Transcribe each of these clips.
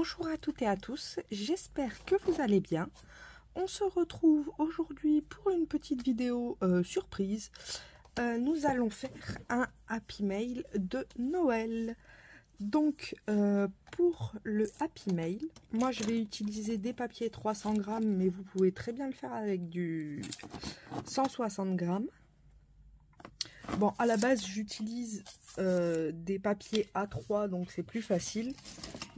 Bonjour à toutes et à tous, j'espère que vous allez bien. On se retrouve aujourd'hui pour une petite vidéo surprise. Nous allons faire un Happy Mail de Noël. Donc pour le Happy Mail, moi je vais utiliser des papiers 300 grammes, mais vous pouvez très bien le faire avec du 160 grammes. Bon, à la base, j'utilise des papiers A3, donc c'est plus facile.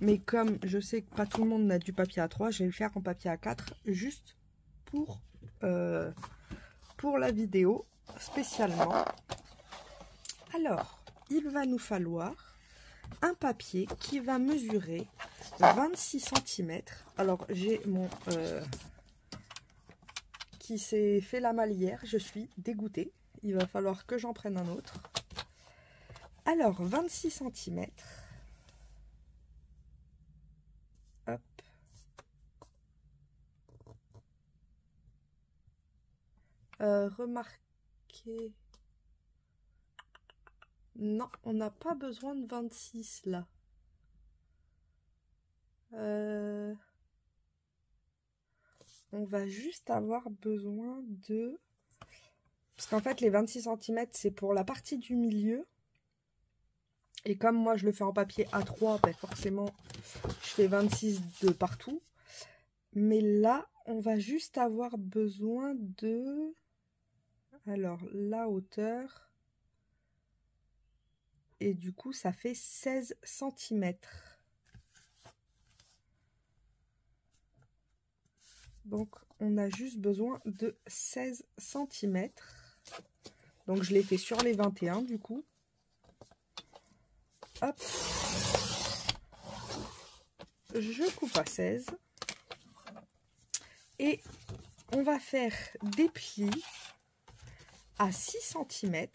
Mais comme je sais que pas tout le monde n'a du papier A3, je vais le faire en papier A4, juste pour la vidéo, spécialement. Alors, il va nous falloir un papier qui va mesurer 26 cm. Alors, j'ai mon... qui s'est fait la malle hier, je suis dégoûtée. Il va falloir que j'en prenne un autre. Alors, 26 cm. Hop. Remarquez... Non, on n'a pas besoin de 26 là. On va juste avoir besoin de... Parce qu'en fait, les 26 cm, c'est pour la partie du milieu. Et comme moi, je le fais en papier A3, ben forcément, je fais 26 de partout. Mais là, on va juste avoir besoin de... Alors, la hauteur... Et du coup, ça fait 16 cm. Donc, on a juste besoin de 16 cm. Donc, je l'ai fait sur les 21, du coup. Hop. Je coupe à 16. Et on va faire des plis à 6 cm.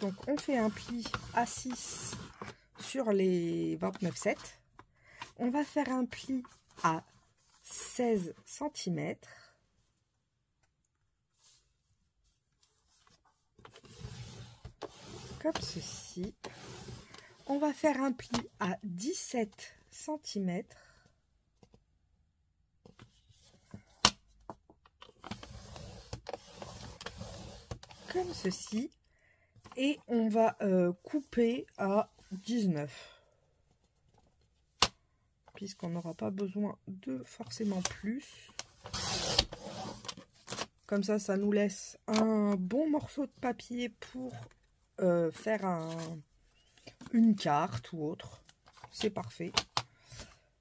Donc, on fait un pli à 6 sur les 29,7. On va faire un pli à 16 cm. Comme ceci. On va faire un pli à 17 cm. Comme ceci. Et on va couper à 19. Puisqu'on n'aura pas besoin de forcément plus. Comme ça nous laisse un bon morceau de papier pour faire une carte ou autre. C'est parfait.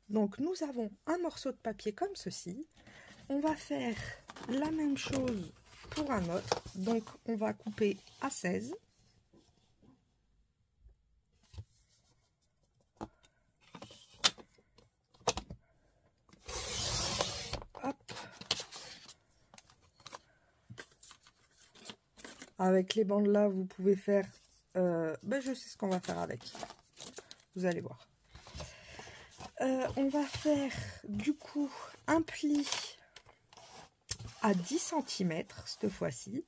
Donc, nous avons un morceau de papier comme ceci. On va faire la même chose pour un autre. Donc, on va couper à 16. Hop. Avec les bandes là, vous pouvez faire... je sais ce qu'on va faire avec. Vous allez voir. On va faire du coup un pli à 10 cm cette fois-ci.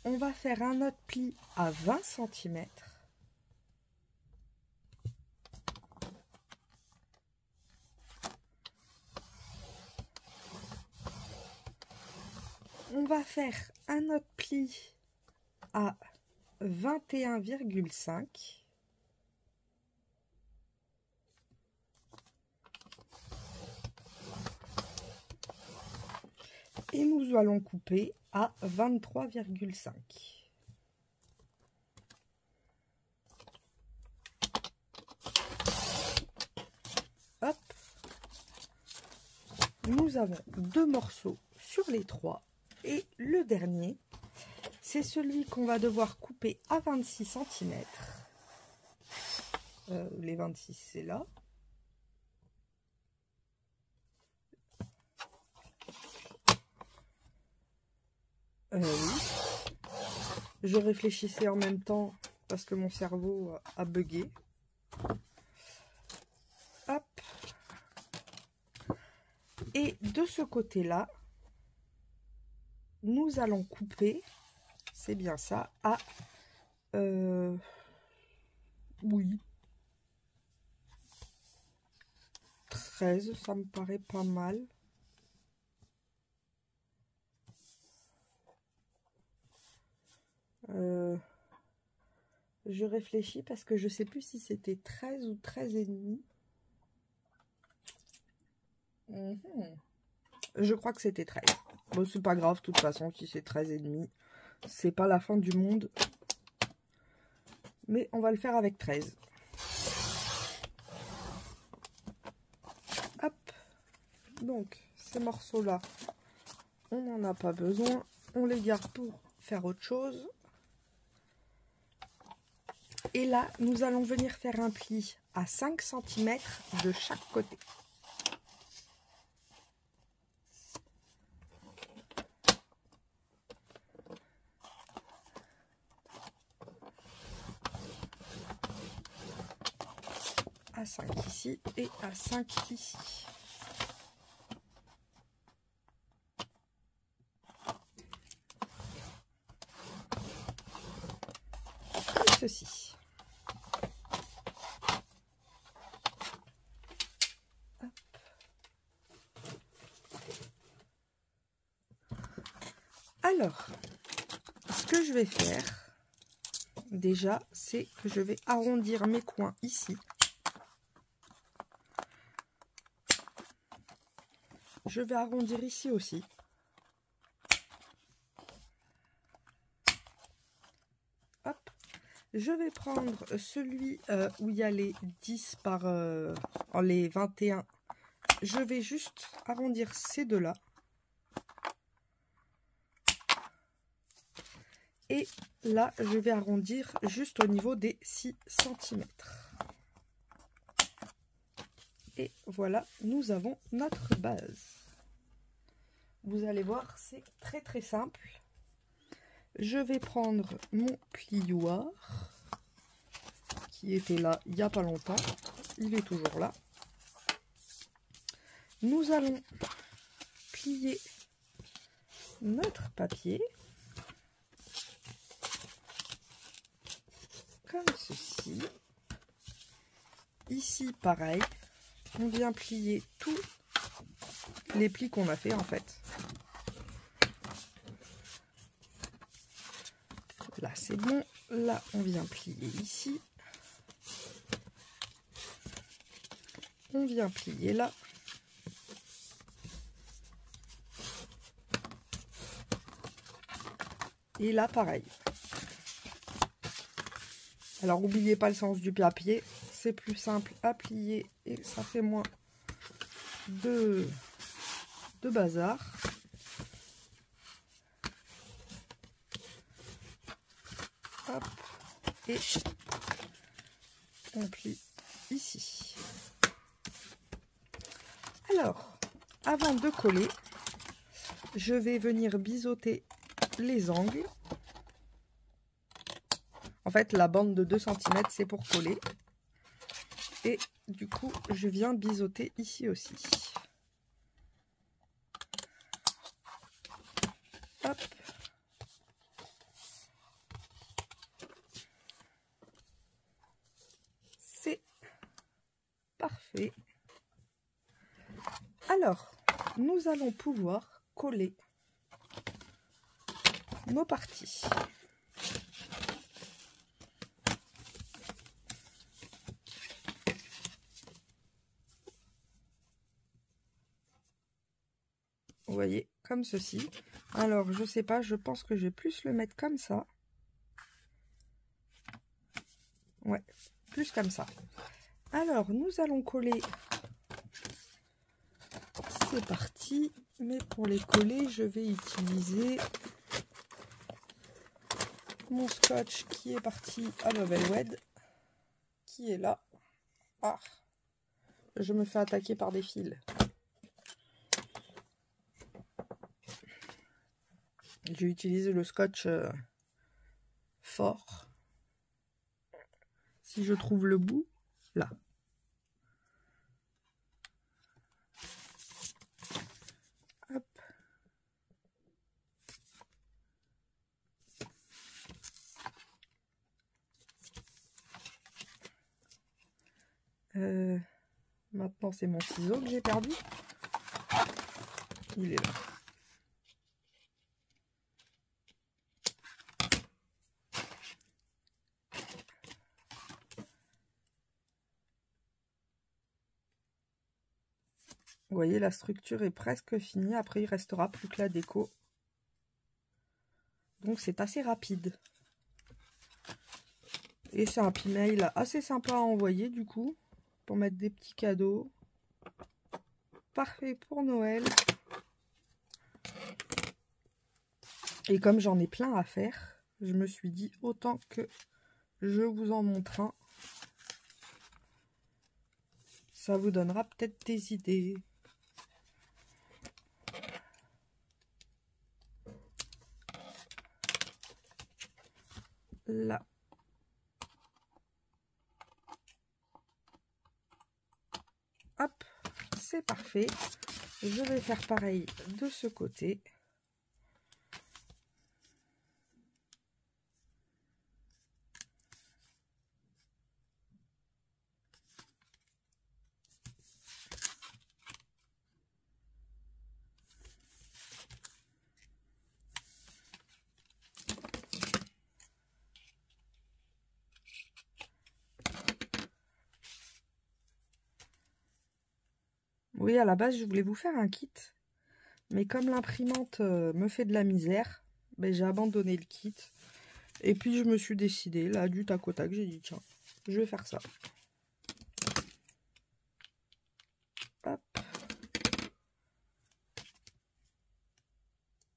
On va faire un autre pli à 20 cm. On va faire un autre pli à 21,5. Et nous allons couper à 23,5. Hop. Nous avons deux morceaux sur les trois. Et le dernier, c'est celui qu'on va devoir couper à 26 cm. Les 26, c'est là. Oui. Je réfléchissais en même temps parce que mon cerveau a bugué. Hop. Et de ce côté-là, nous allons couper, c'est bien ça, à... oui. 13, ça me paraît pas mal. Je réfléchis parce que je sais plus si c'était 13 ou 13 et demi. Je crois que c'était 13. Bon, c'est pas grave, de toute façon, si c'est 13 et demi. C'est pas la fin du monde. Mais on va le faire avec 13. Hop. Donc, ces morceaux-là, on n'en a pas besoin. On les garde pour faire autre chose. Et là, nous allons venir faire un pli à 5 cm de chaque côté. À 5 ici et à 5 ici. Comme ceci. Hop. Alors, ce que je vais faire, déjà, c'est que je vais arrondir mes coins ici. Je vais arrondir ici aussi. Hop. Je vais prendre celui où il y a les 10 par les 21. Je vais juste arrondir ces deux-là. Et là, je vais arrondir juste au niveau des 6 cm. Et voilà, nous avons notre base. Vous allez voir, c'est très très simple. Je vais prendre mon plioir qui était là il n'y a pas longtemps. Il est toujours là. Nous allons plier notre papier comme ceci. Ici, pareil, on vient plier tous les plis qu'on a fait en fait. Là, c'est bon. Là, on vient plier ici. On vient plier là. Et là, pareil. Alors, n'oubliez pas le sens du papier. C'est plus simple à plier et ça fait moins de bazar. Hop. Et on plie ici. Alors, avant de coller, je vais venir biseauter les angles. En fait, la bande de 2 cm, c'est pour coller. Et du coup, je viens biseauter ici aussi. Hop. C'est parfait. Alors, nous allons pouvoir coller nos parties. Vous voyez, comme ceci. Alors, je sais pas, je pense que je vais plus le mettre comme ça. Ouais, plus comme ça. Alors, nous allons coller ces parties. Mais pour les coller, je vais utiliser mon scotch qui est parti à Novelwed, qui est là. Ah, je me fais attaquer par des fils. J'ai utilisé le scotch fort. Si je trouve le bout, là. Hop. Maintenant, c'est mon ciseau que j'ai perdu. Il est là. Vous voyez, la structure est presque finie. Après, il restera plus que la déco. Donc, c'est assez rapide. Et c'est un Happy Mail assez sympa à envoyer, du coup, pour mettre des petits cadeaux. Parfait pour Noël. Et comme j'en ai plein à faire, je me suis dit autant que je vous en montre un. Ça vous donnera peut-être des idées. Là. Hop, c'est parfait. Je vais faire pareil de ce côté. Oui, à la base, je voulais vous faire un kit. Mais comme l'imprimante me fait de la misère, ben, j'ai abandonné le kit. Et puis, je me suis décidée, là, du tac au tac, j'ai dit, tiens, je vais faire ça. Hop.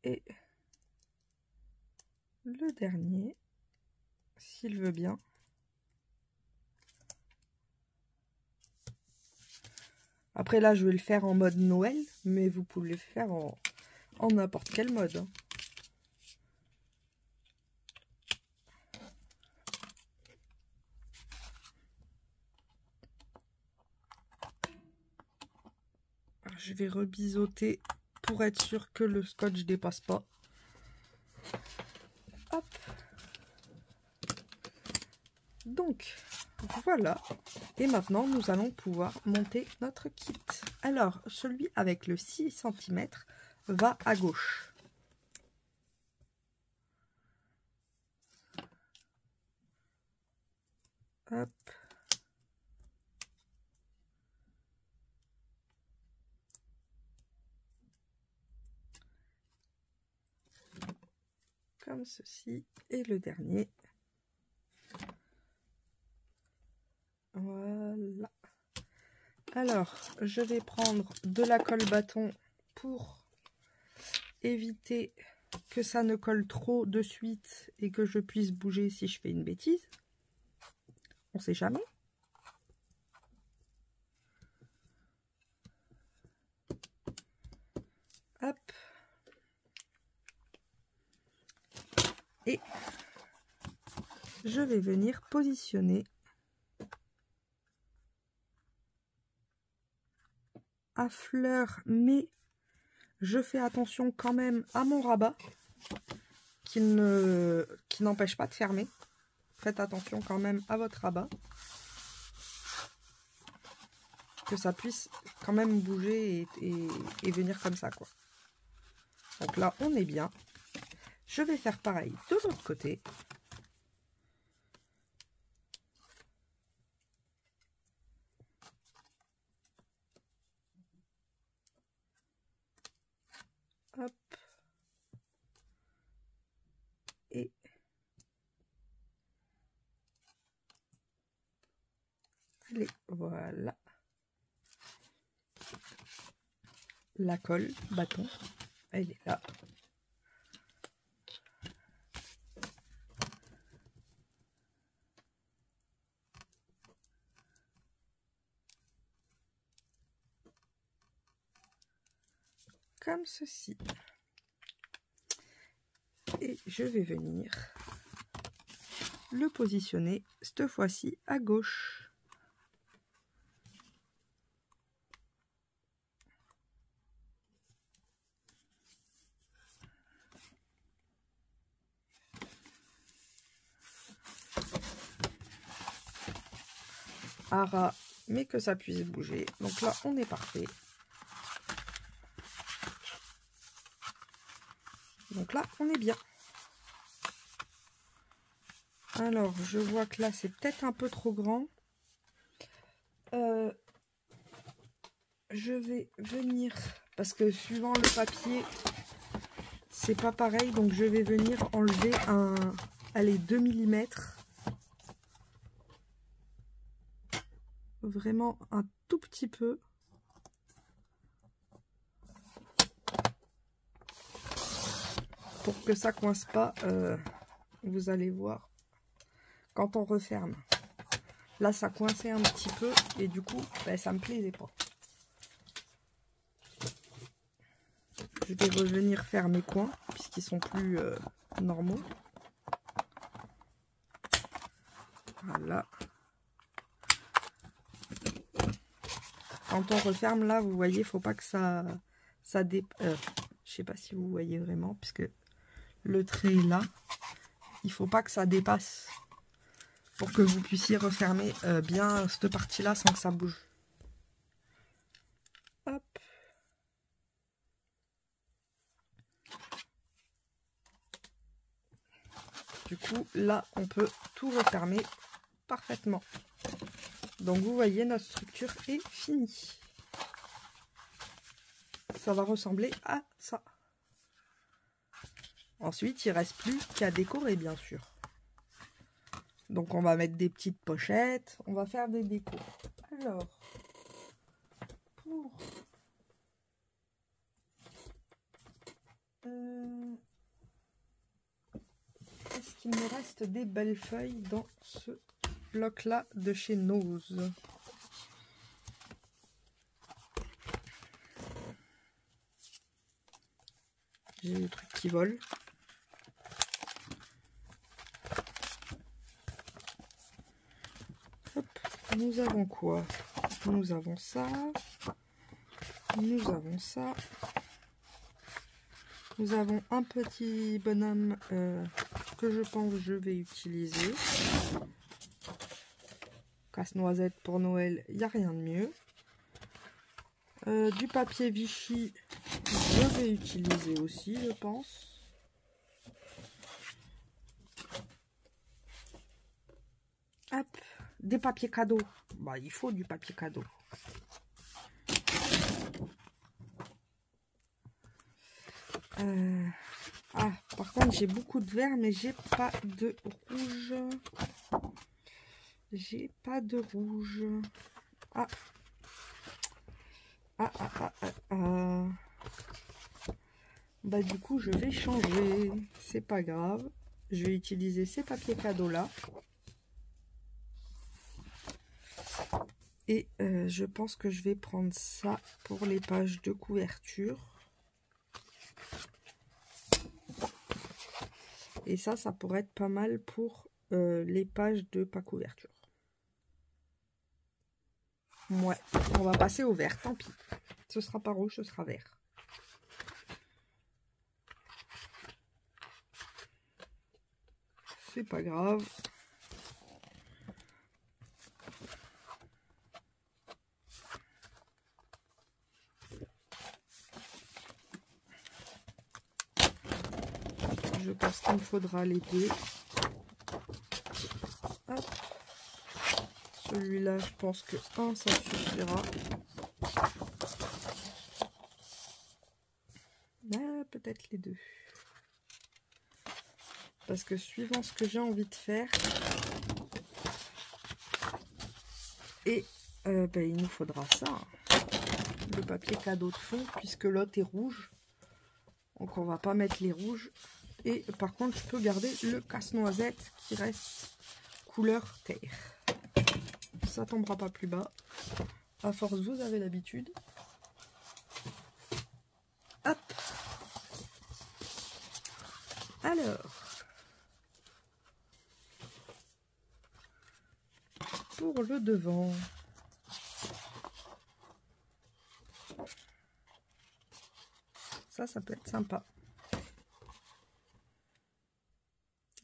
Et le dernier, s'il veut bien. Après là, je vais le faire en mode Noël, mais vous pouvez le faire en n'importe quel mode. Hein. Je vais rebiseauter pour être sûr que le scotch dépasse pas. Hop. Donc, voilà. Et maintenant, nous allons pouvoir monter notre kit. Alors, celui avec le 6 cm va à gauche. Hop. Comme ceci. Et le dernier. Voilà. Alors, je vais prendre de la colle bâton pour éviter que ça ne colle trop de suite et que je puisse bouger si je fais une bêtise. On sait jamais. Hop. Et je vais venir positionner à fleur, mais je fais attention quand même à mon rabat qui n'empêche pas de fermer. Faites attention quand même à votre rabat, que ça puisse quand même bouger et venir comme ça, quoi. Donc là, on est bien. Je vais faire pareil de l'autre côté. Hop. Et allez, voilà. La colle bâton, elle est là. Comme ceci. Et je vais venir le positionner cette fois-ci à gauche. À ras, mais que ça puisse bouger. Donc là, on est parfait. Donc là, on est bien. Alors, je vois que là, c'est peut-être un peu trop grand. Je vais venir, parce que suivant le papier, c'est pas pareil. Donc, je vais venir enlever allez, 2 mm. Vraiment un tout petit peu. Pour que ça coince pas, vous allez voir quand on referme. Là, ça coinçait un petit peu et du coup, ben, ça me plaisait pas. Je vais revenir faire mes coins puisqu'ils sont plus normaux. Voilà. Quand on referme, là, vous voyez, faut pas que ça je sais pas si vous voyez vraiment, puisque le trait est là. Il faut pas que ça dépasse pour que vous puissiez refermer bien cette partie-là sans que ça bouge. Hop. Du coup, là, on peut tout refermer parfaitement. Donc, vous voyez, notre structure est finie. Ça va ressembler à ça. Ensuite, il ne reste plus qu'à décorer, bien sûr. Donc, on va mettre des petites pochettes. On va faire des décos. Alors, pour... est-ce qu'il me reste des belles feuilles dans ce bloc-là de chez Nose? J'ai des trucs qui volent. Hop, nous avons quoi? Nous avons ça. Nous avons ça. Nous avons un petit bonhomme que je pense que je vais utiliser. Casse-noisette pour Noël, il n'y a rien de mieux. Du papier Vichy, je vais utiliser aussi, je pense. Hop, des papiers cadeaux. Bah, il faut du papier cadeau. Ah, par contre, j'ai beaucoup de vert, mais j'ai pas de rouge. J'ai pas de rouge. Ah. Bah, du coup, je vais changer. C'est pas grave. Je vais utiliser ces papiers cadeaux là. Et je pense que je vais prendre ça pour les pages de couverture. Et ça pourrait être pas mal pour les pages de pas couverture. Ouais, on va passer au vert, tant pis. Ce sera pas rouge, ce sera vert. C'est pas grave. Je pense qu'il me faudra les deux. Hop. Celui-là, je pense que un, ça suffira. Ah, peut-être les deux. Parce que suivant ce que j'ai envie de faire, et ben, il nous faudra ça. Le papier cadeau de fond, puisque l'autre est rouge. Donc on va pas mettre les rouges. Et par contre, je peux garder le casse-noisette qui reste couleur terre. Ça tombera pas plus bas. À force, vous avez l'habitude. Hop. Alors. pour le devant. Ça peut être sympa.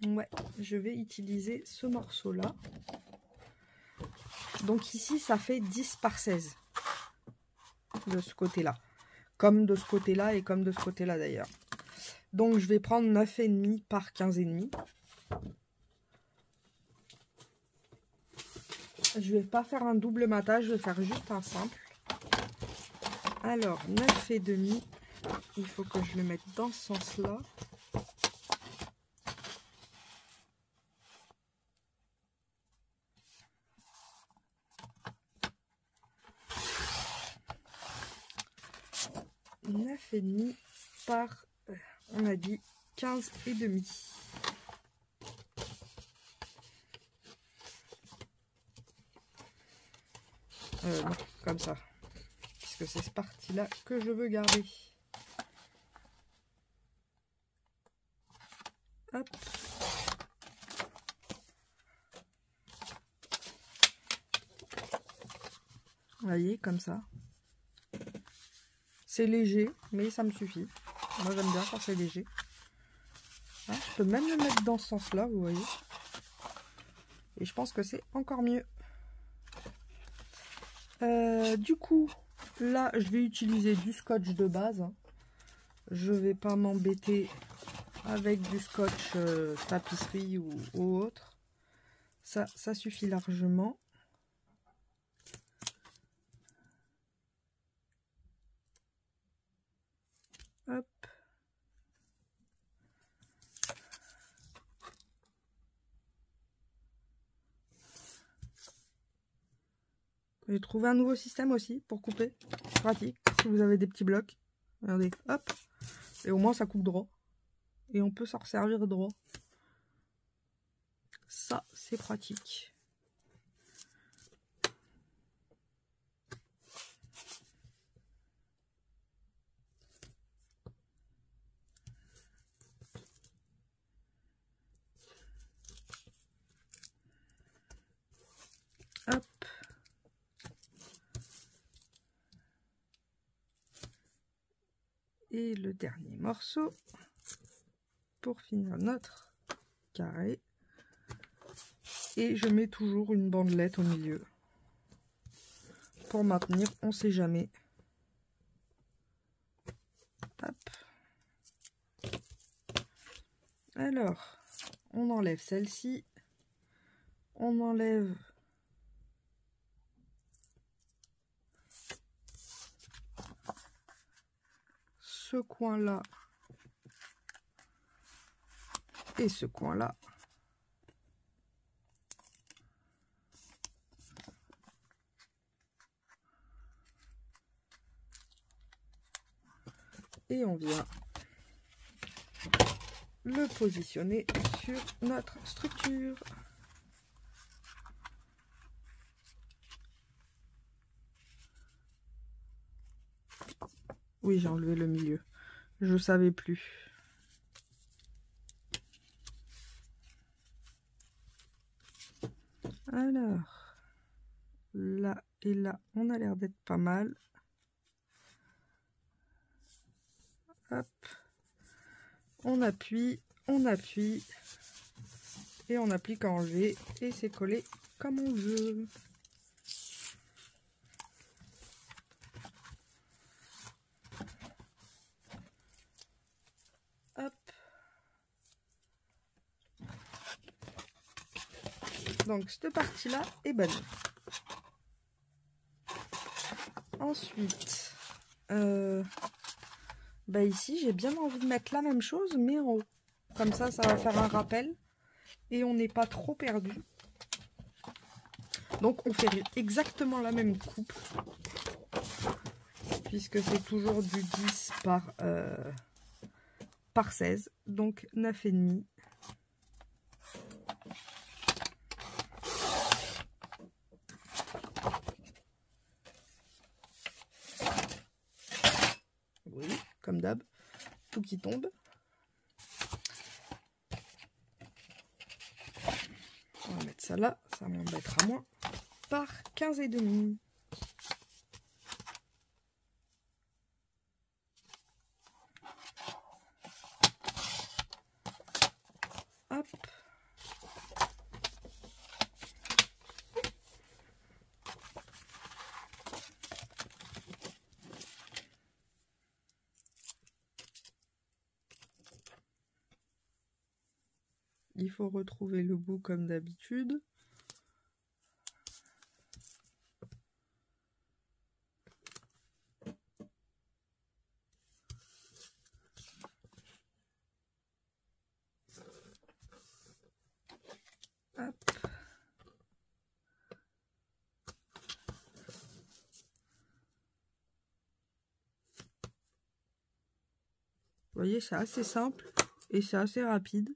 Ouais, je vais utiliser ce morceau-là. Donc ici, ça fait 10 par 16 de ce côté-là. Comme de ce côté-là et comme de ce côté-là d'ailleurs. Donc je vais prendre 9,5 par 15,5. Je vais pas faire un double matage, je vais faire juste un simple. Alors 9,5, il faut que je le mette dans ce sens-là. « 9,5 par, on a dit 15,5. Non, comme ça. Puisque c'est ce parti-là que je veux garder. Hop. Vous voyez, comme ça. C'est léger, mais ça me suffit. Moi, j'aime bien quand c'est léger. Ah, je peux même le mettre dans ce sens-là, vous voyez. Et je pense que c'est encore mieux. Du coup, là, je vais utiliser du scotch de base. Je vais pas m'embêter avec du scotch tapisserie ou autre. Ça suffit largement. Hop. J'ai trouvé un nouveau système aussi pour couper. Pratique si vous avez des petits blocs. Regardez, hop. Et au moins ça coupe droit. Et on peut s'en resservir droit. Ça, c'est pratique. Hop. Et le dernier morceau pour finir notre carré. Et je mets toujours une bandelette au milieu pour maintenir, on sait jamais. Hop. Alors, on enlève celle-ci. On enlève ce coin-là et ce coin-là. Et on vient le positionner sur notre structure. Oui, j'ai enlevé le milieu. Je savais plus. Alors, là et là, on a l'air d'être pas mal. Hop. On appuie, et on applique à enlever, et c'est collé comme on veut. Hop. Donc cette partie-là est bonne. Ensuite, bah ici j'ai bien envie de mettre la même chose mais en haut. Comme ça va faire un rappel et on n'est pas trop perdu. Donc on fait exactement la même coupe puisque c'est toujours du 10 par 16, donc 9,5. Oui, comme d'hab, tout qui tombe. On va mettre ça là, ça m'embêtera moins. par 15,5. Hop. Il faut retrouver le bout comme d'habitude. Hop. Vous voyez, c'est assez simple et c'est assez rapide.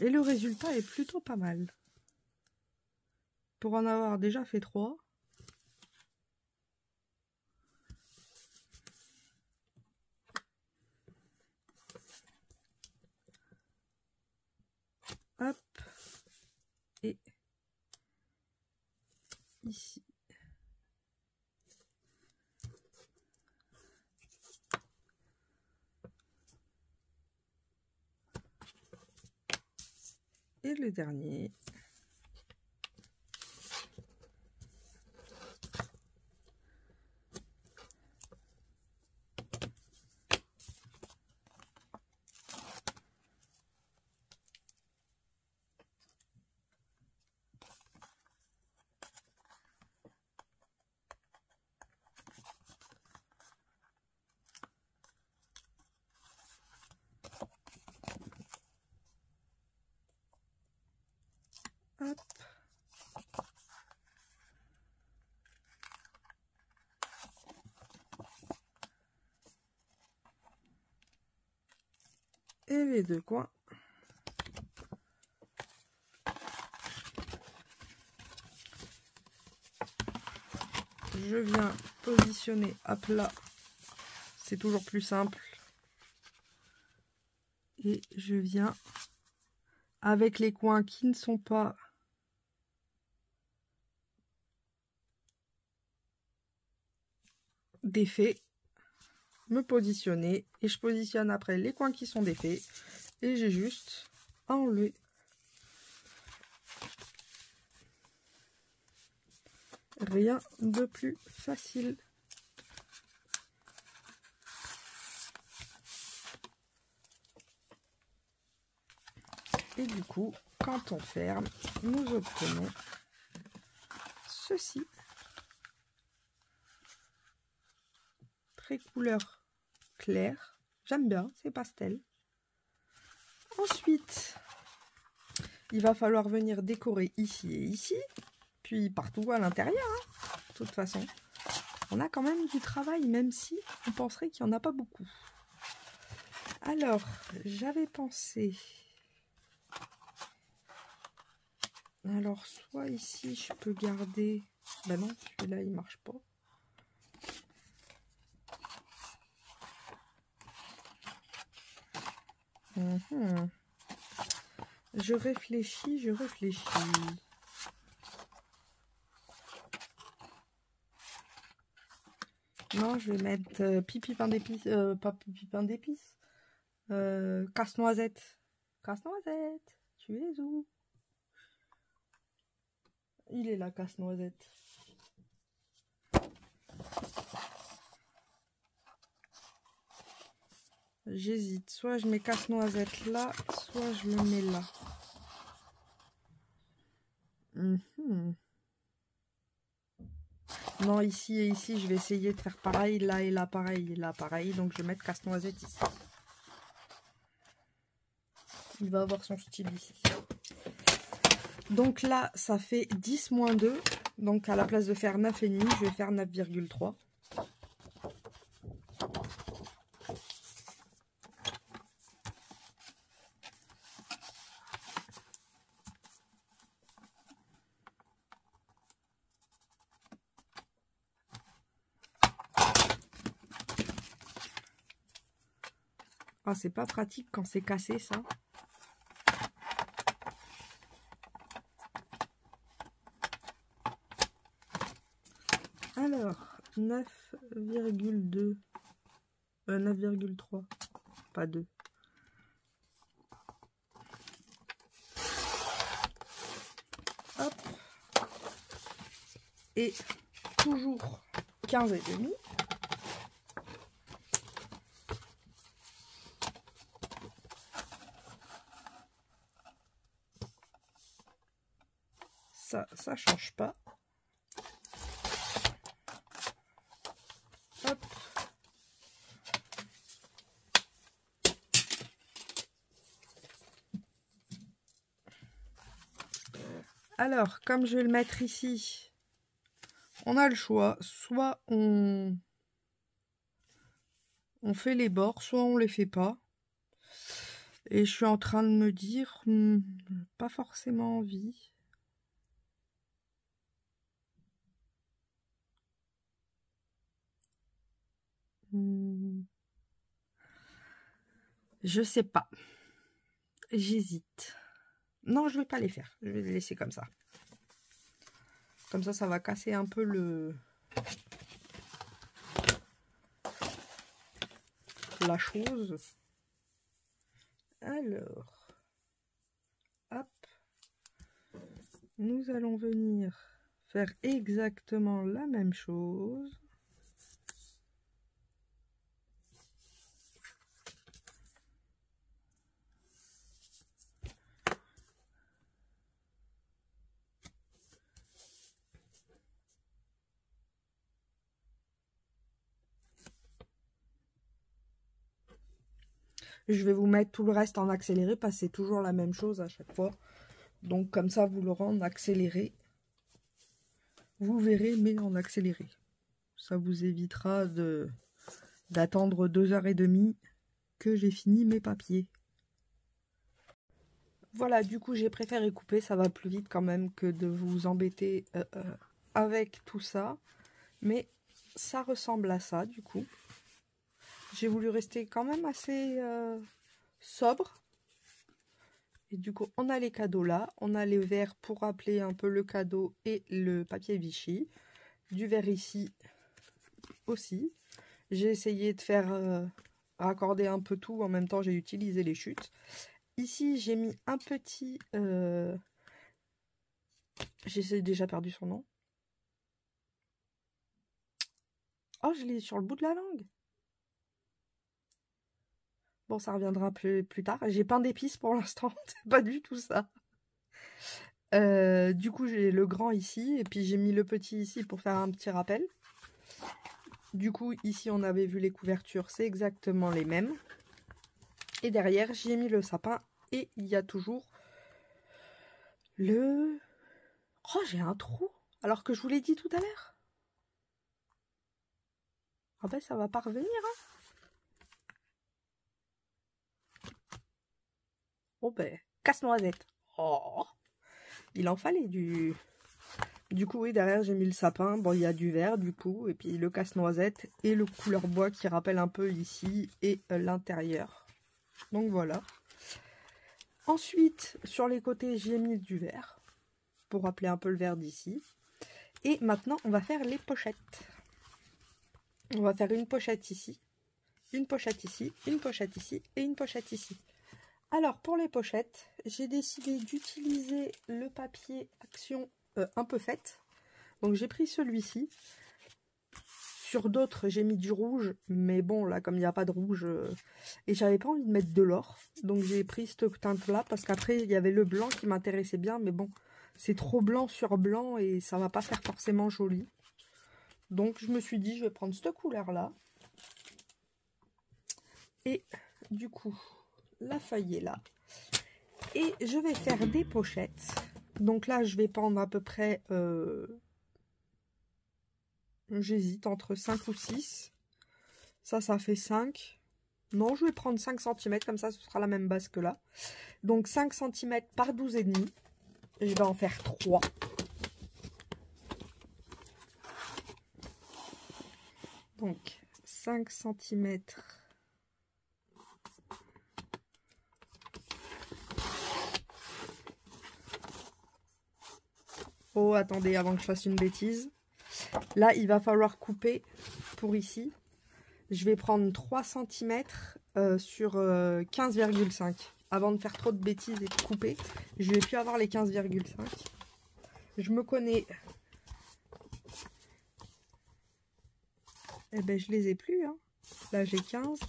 Et le résultat est plutôt pas mal. Pour en avoir déjà fait 3. Hop. Et ici. Et le dernier. Hop. Et les deux coins. Je viens positionner à plat. C'est toujours plus simple. Et je viens avec les coins qui ne sont pas défaits, me positionner. Et je positionne après les coins qui sont défaits. Et j'ai juste à enlever. Rien de plus facile. Et du coup, quand on ferme, nous obtenons ceci. Très couleur claire. J'aime bien, c'est pastel. Ensuite, il va falloir venir décorer ici et ici. Puis partout à l'intérieur. Hein. De toute façon, on a quand même du travail, même si on penserait qu'il n'y en a pas beaucoup. Alors, j'avais pensé... Alors, soit ici, je peux garder... Bah non, celui-là, il marche pas. Je réfléchis, je réfléchis. Non, je vais mettre pipi pain d'épices, pas pipi pain d'épices. Casse-noisette. Casse-noisette, tu es où? Il est là, casse-noisette. J'hésite, soit je mets casse-noisette là, soit je le mets là. Non, ici et ici, je vais essayer de faire pareil, là et là pareil, et là pareil. Donc je vais mettre casse-noisette ici. Il va avoir son style ici. Donc là, ça fait 10 moins 2. Donc à la place de faire 9,5, je vais faire 9,3. Ah, c'est pas pratique quand c'est cassé, ça. Alors, 9,2, 9,3, pas 2. Hop. Et toujours 15,5. Ça change pas. Hop. Alors, comme je vais le mettre ici, on a le choix. Soit on fait les bords, soit on les fait pas. Et je suis en train de me dire, pas forcément envie. Je sais pas. J'hésite. Non, je vais pas les faire. Je vais les laisser comme ça. Comme ça va casser un peu la chose. Alors, hop. Nous allons venir faire exactement la même chose. Je vais vous mettre tout le reste en accéléré parce que c'est toujours la même chose à chaque fois. Donc comme ça, vous l'aurez en accéléré. Vous verrez, mais en accéléré. Ça vous évitera d'attendre 2h30 que j'ai fini mes papiers. Voilà, du coup, j'ai préféré couper. Ça va plus vite quand même que de vous embêter avec tout ça. Mais ça ressemble à ça, du coup. J'ai voulu rester quand même assez sobre. Et du coup, on a les cadeaux là. On a les verres pour rappeler un peu le cadeau et le papier Vichy. Du verre ici aussi. J'ai essayé de faire raccorder un peu tout. En même temps, j'ai utilisé les chutes. Ici, j'ai mis un petit... J'ai déjà perdu son nom. Oh, je l'ai sur le bout de la langue. Bon, ça reviendra plus tard. J'ai plein d'épices pour l'instant. C'est pas du tout ça. Du coup, j'ai le grand ici. Et puis, j'ai mis le petit ici pour faire un petit rappel. Du coup, ici, on avait vu les couvertures. C'est exactement les mêmes. Et derrière, j'ai mis le sapin. Et il y a toujours le... Oh, j'ai un trou. Alors que je vous l'ai dit tout à l'heure. Ah ben, ça va pas revenir, hein. Oh ben, casse-noisette. Oh, il en fallait du... Du coup, oui, derrière, j'ai mis le sapin. Bon, il y a du vert, du coup. Et puis, le casse-noisette et le couleur bois qui rappelle un peu ici et l'intérieur. Donc, voilà. Ensuite, sur les côtés, j'ai mis du vert pour rappeler un peu le vert d'ici. Et maintenant, on va faire les pochettes. On va faire une pochette ici, une pochette ici, une pochette ici et une pochette ici. Alors, pour les pochettes, j'ai décidé d'utiliser le papier Action un peu fait. Donc, j'ai pris celui-ci. Sur d'autres, j'ai mis du rouge. Mais bon, là, comme il n'y a pas de rouge, et j'avais pas envie de mettre de l'or. Donc, j'ai pris cette teinte-là. Parce qu'après, il y avait le blanc qui m'intéressait bien. Mais bon, c'est trop blanc sur blanc et ça va pas faire forcément joli. Donc, je me suis dit, je vais prendre cette couleur-là. Et du coup... la feuille est là et je vais faire des pochettes. Donc là je vais prendre à peu près j'hésite entre 5 ou 6. Ça fait 5. Non, je vais prendre 5 cm, comme ça ce sera la même base que là. Donc 5 cm par 12,5. Je vais en faire 3. Donc 5 cm. Oh, attendez, avant que je fasse une bêtise. Là, il va falloir couper pour ici. Je vais prendre 3 cm sur 15,5. Avant de faire trop de bêtises et de couper, je vais plus avoir les 15,5. Je me connais. Eh ben, je les ai plus. Hein. Là, j'ai 15.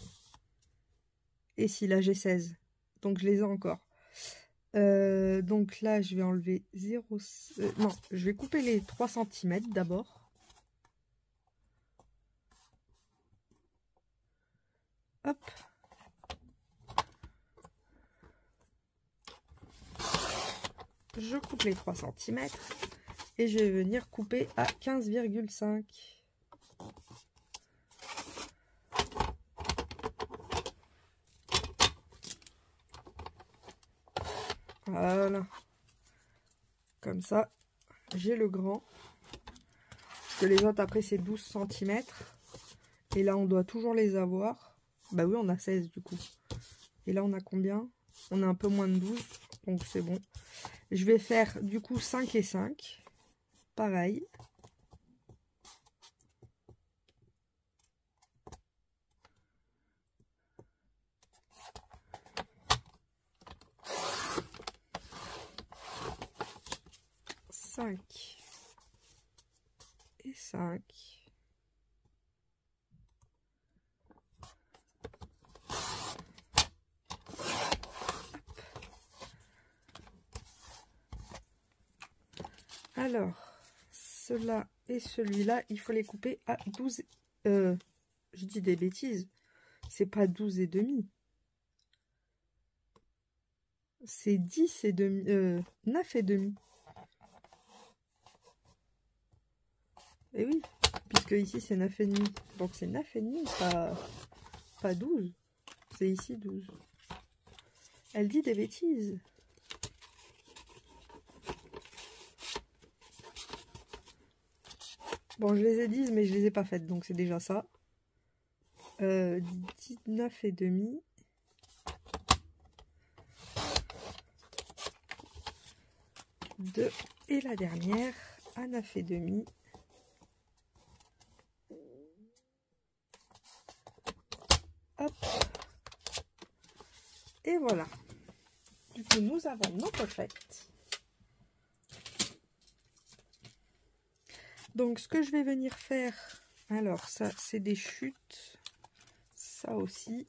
Et si, là, j'ai 16. Donc, je les ai encore. Donc là, je vais enlever 0... non, je vais couper les 3 cm d'abord. Hop. Je coupe les 3 cm. Et je vais venir couper à 15,5. Voilà. Comme ça, j'ai le grand. Parce que les autres, après, c'est 12 cm. Et là, on doit toujours les avoir. Bah oui, on a 16 du coup. Et là, on a combien? On a un peu moins de 12. Donc, c'est bon. Je vais faire du coup 5 et 5. Pareil. Et 5. Alors, cela et celui-là, il faut les couper à 12. Je dis des bêtises. C'est pas 12 et demi. C'est 10 et demi. 9 et demi. Et oui, puisque ici c'est 9 et demi. Donc c'est 9 et demi, pas 12. C'est ici 12. Elle dit des bêtises. Bon, je les ai dites, mais je les ai pas faites, donc c'est déjà ça. 19 et demi. Et la dernière à 9 et demi. Hop. Et voilà. Du coup, nous avons nos pochettes. Donc, ce que je vais venir faire... Alors, ça, c'est des chutes. Ça aussi.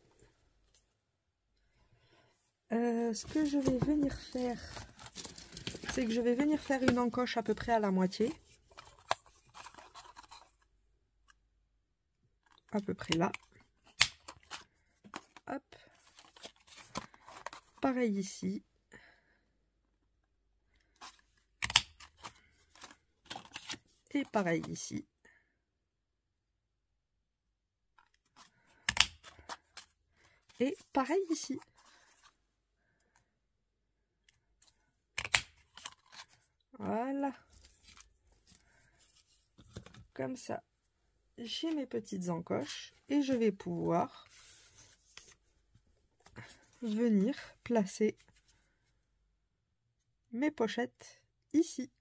Ce que je vais venir faire... c'est que je vais venir faire une encoche à peu près à la moitié. À peu près là. Hop. Pareil ici. Et pareil ici. Et pareil ici. Voilà. Comme ça, j'ai mes petites encoches et je vais pouvoir venir placer mes pochettes ici.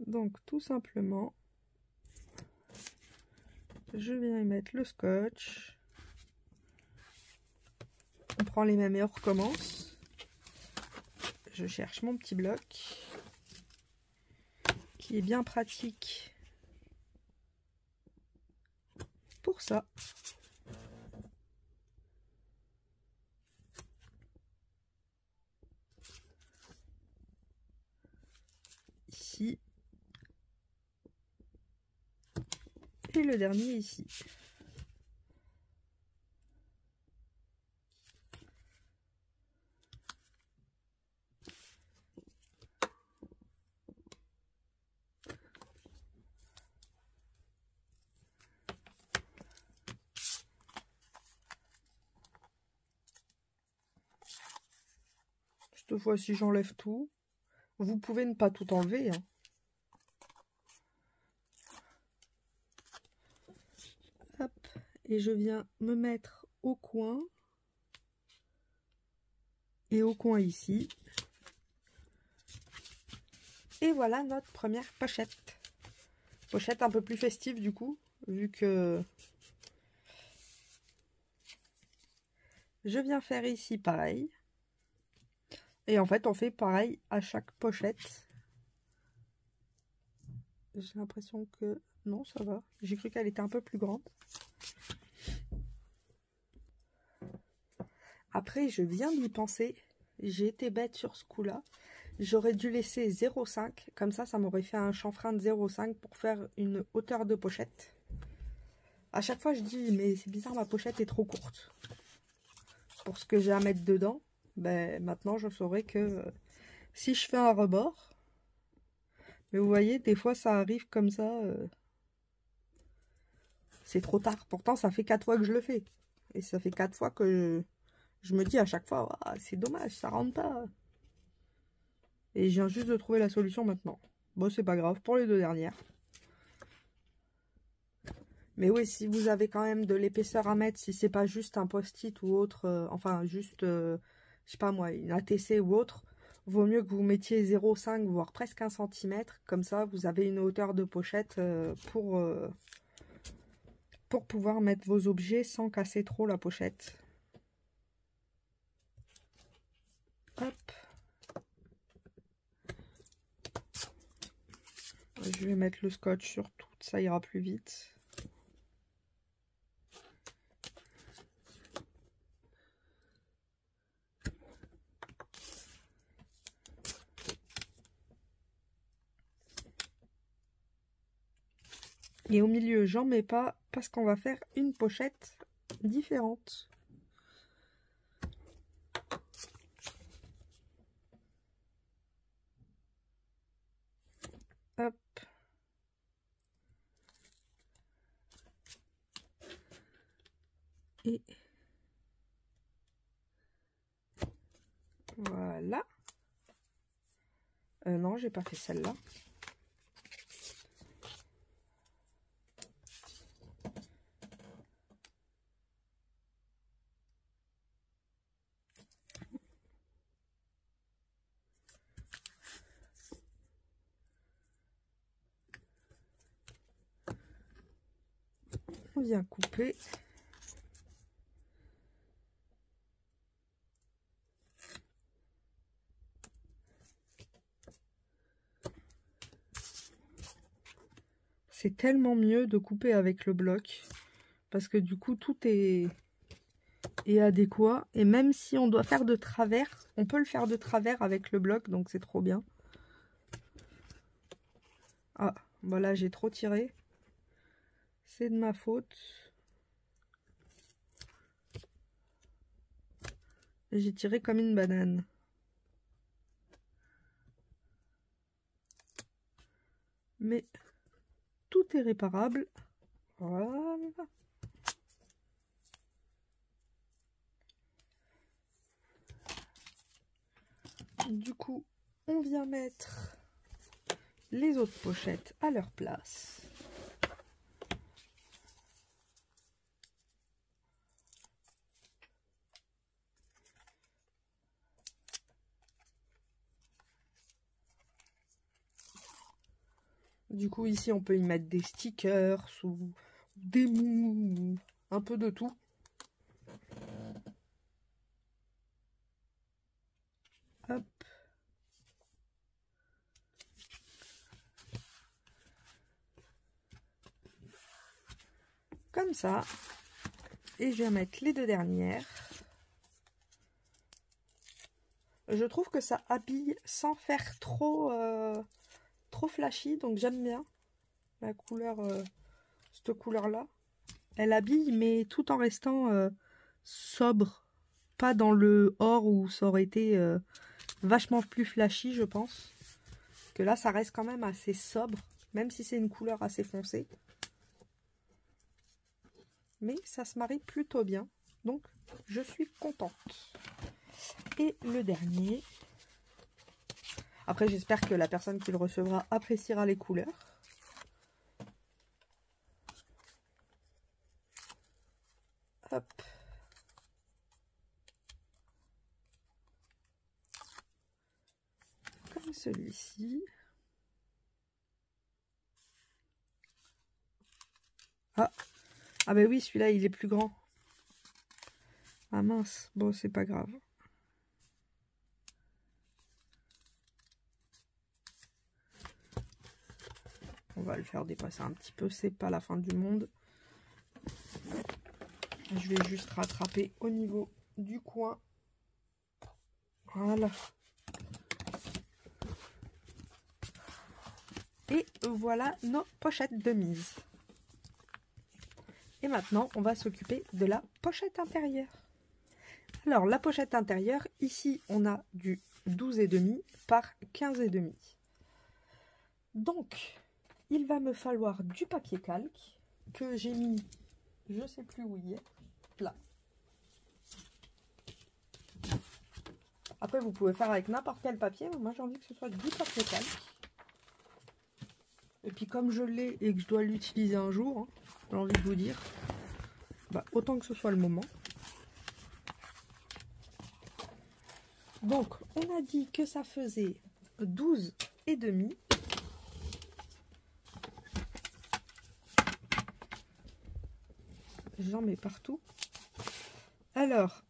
Donc tout simplement, je viens y mettre le scotch. On prend les mêmes et on recommence. Je cherche mon petit bloc qui est bien pratique pour ça. Ici. Et le dernier ici. Cette fois-ci, j'enlève tout. Vous pouvez ne pas tout enlever, hein. Hop, et je viens me mettre au coin. et au coin ici. Et voilà notre première pochette. Pochette un peu plus festive du coup, vu que je viens faire ici pareil. Et en fait, on fait pareil à chaque pochette. J'ai l'impression que... Non, ça va. J'ai cru qu'elle était un peu plus grande. Après, je viens d'y penser. J'ai été bête sur ce coup-là. J'aurais dû laisser 0,5. Comme ça m'aurait fait un chanfrein de 0,5 pour faire une hauteur de pochette. À chaque fois, je dis, mais c'est bizarre, ma pochette est trop courte. Pour ce que j'ai à mettre dedans, ben, maintenant, je saurais que si je fais un rebord... Mais vous voyez, des fois, ça arrive comme ça... c'est trop tard. Pourtant, ça fait 4 fois que je le fais. Et ça fait 4 fois que je me dis à chaque fois, ah, c'est dommage, ça rentre pas. Et je viens juste de trouver la solution maintenant. Bon, c'est pas grave, pour les 2 dernières. Mais oui, si vous avez quand même de l'épaisseur à mettre, si c'est pas juste un post-it ou autre, enfin juste, je sais pas moi, une ATC ou autre, vaut mieux que vous mettiez 0,5 voire presque 1 cm. Comme ça, vous avez une hauteur de pochette pour pouvoir mettre vos objets sans casser trop la pochette. Hop. Je vais mettre le scotch sur tout, ça ira plus vite. Et au milieu, j'en mets pas parce qu'on va faire une pochette différente. Hop. Et voilà. Non, j'ai pas fait celle-là. On vient couper. C'est tellement mieux de couper avec le bloc parce que du coup tout est adéquat, et même si on doit faire de travers, on peut le faire de travers avec le bloc, donc c'est trop bien. Ah, voilà, j'ai trop tiré. C'est de ma faute. J'ai tiré comme une banane. Mais tout est réparable. Voilà. Du coup, on vient mettre les autres pochettes à leur place. Du coup, ici, on peut y mettre des stickers ou des mous, un peu de tout. Hop. Comme ça. Et je vais mettre les 2 dernières. Je trouve que ça habille sans faire trop, trop flashy, donc j'aime bien la couleur, cette couleur-là. Elle habille, mais tout en restant sobre. Pas dans le or où ça aurait été vachement plus flashy, je pense. Que là, ça reste quand même assez sobre, même si c'est une couleur assez foncée. Mais ça se marie plutôt bien, donc je suis contente. Et le dernier. Après, j'espère que la personne qui le recevra appréciera les couleurs. Hop. celui-ci. Ah, ah ben oui, celui-là, il est plus grand. Ah mince, bon, c'est pas grave. On va le faire dépasser un petit peu, c'est pas la fin du monde. Je vais juste rattraper au niveau du coin. Voilà. Et voilà nos pochettes de mise. Et maintenant, on va s'occuper de la pochette intérieure. Alors, la pochette intérieure, ici, on a du 12,5 par 15,5. Donc, il va me falloir du papier calque que j'ai mis, je sais plus où il est, là. Après, vous pouvez faire avec n'importe quel papier, mais moi j'ai envie que ce soit du papier calque. Et puis comme je l'ai et que je dois l'utiliser un jour, hein, j'ai envie de vous dire, bah, autant que ce soit le moment. Donc, on a dit que ça faisait 12,5. J'en mets partout. Alors,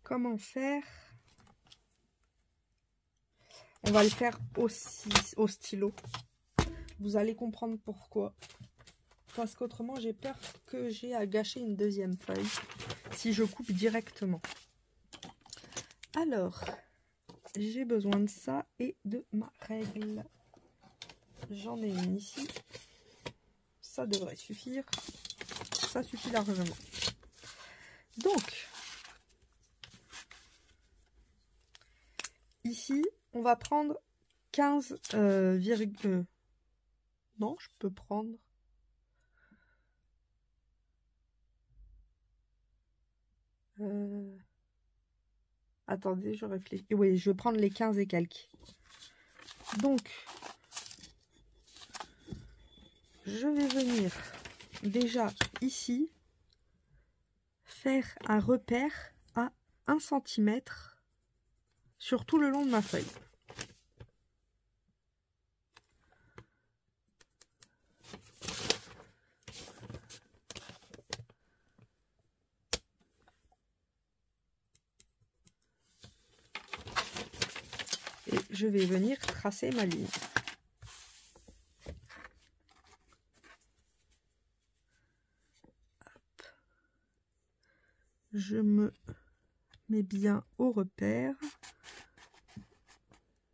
comment faire? On va le faire aussi au stylo. Vous allez comprendre pourquoi. Parce qu'autrement, j'ai peur que j'ai à gâcher une deuxième feuille si je coupe directement. Alors, j'ai besoin de ça et de ma règle. J'en ai une ici. Ça devrait suffire. Ça suffit largement. Donc, ici, on va prendre 15, non, je peux prendre... Attendez, je réfléchis. Oui, je vais prendre les 15 et quelques. Donc, je vais venir déjà ici faire un repère à 1 cm sur tout le long de ma feuille. Et je vais venir tracer ma ligne. Hop. Je me mets bien au repère.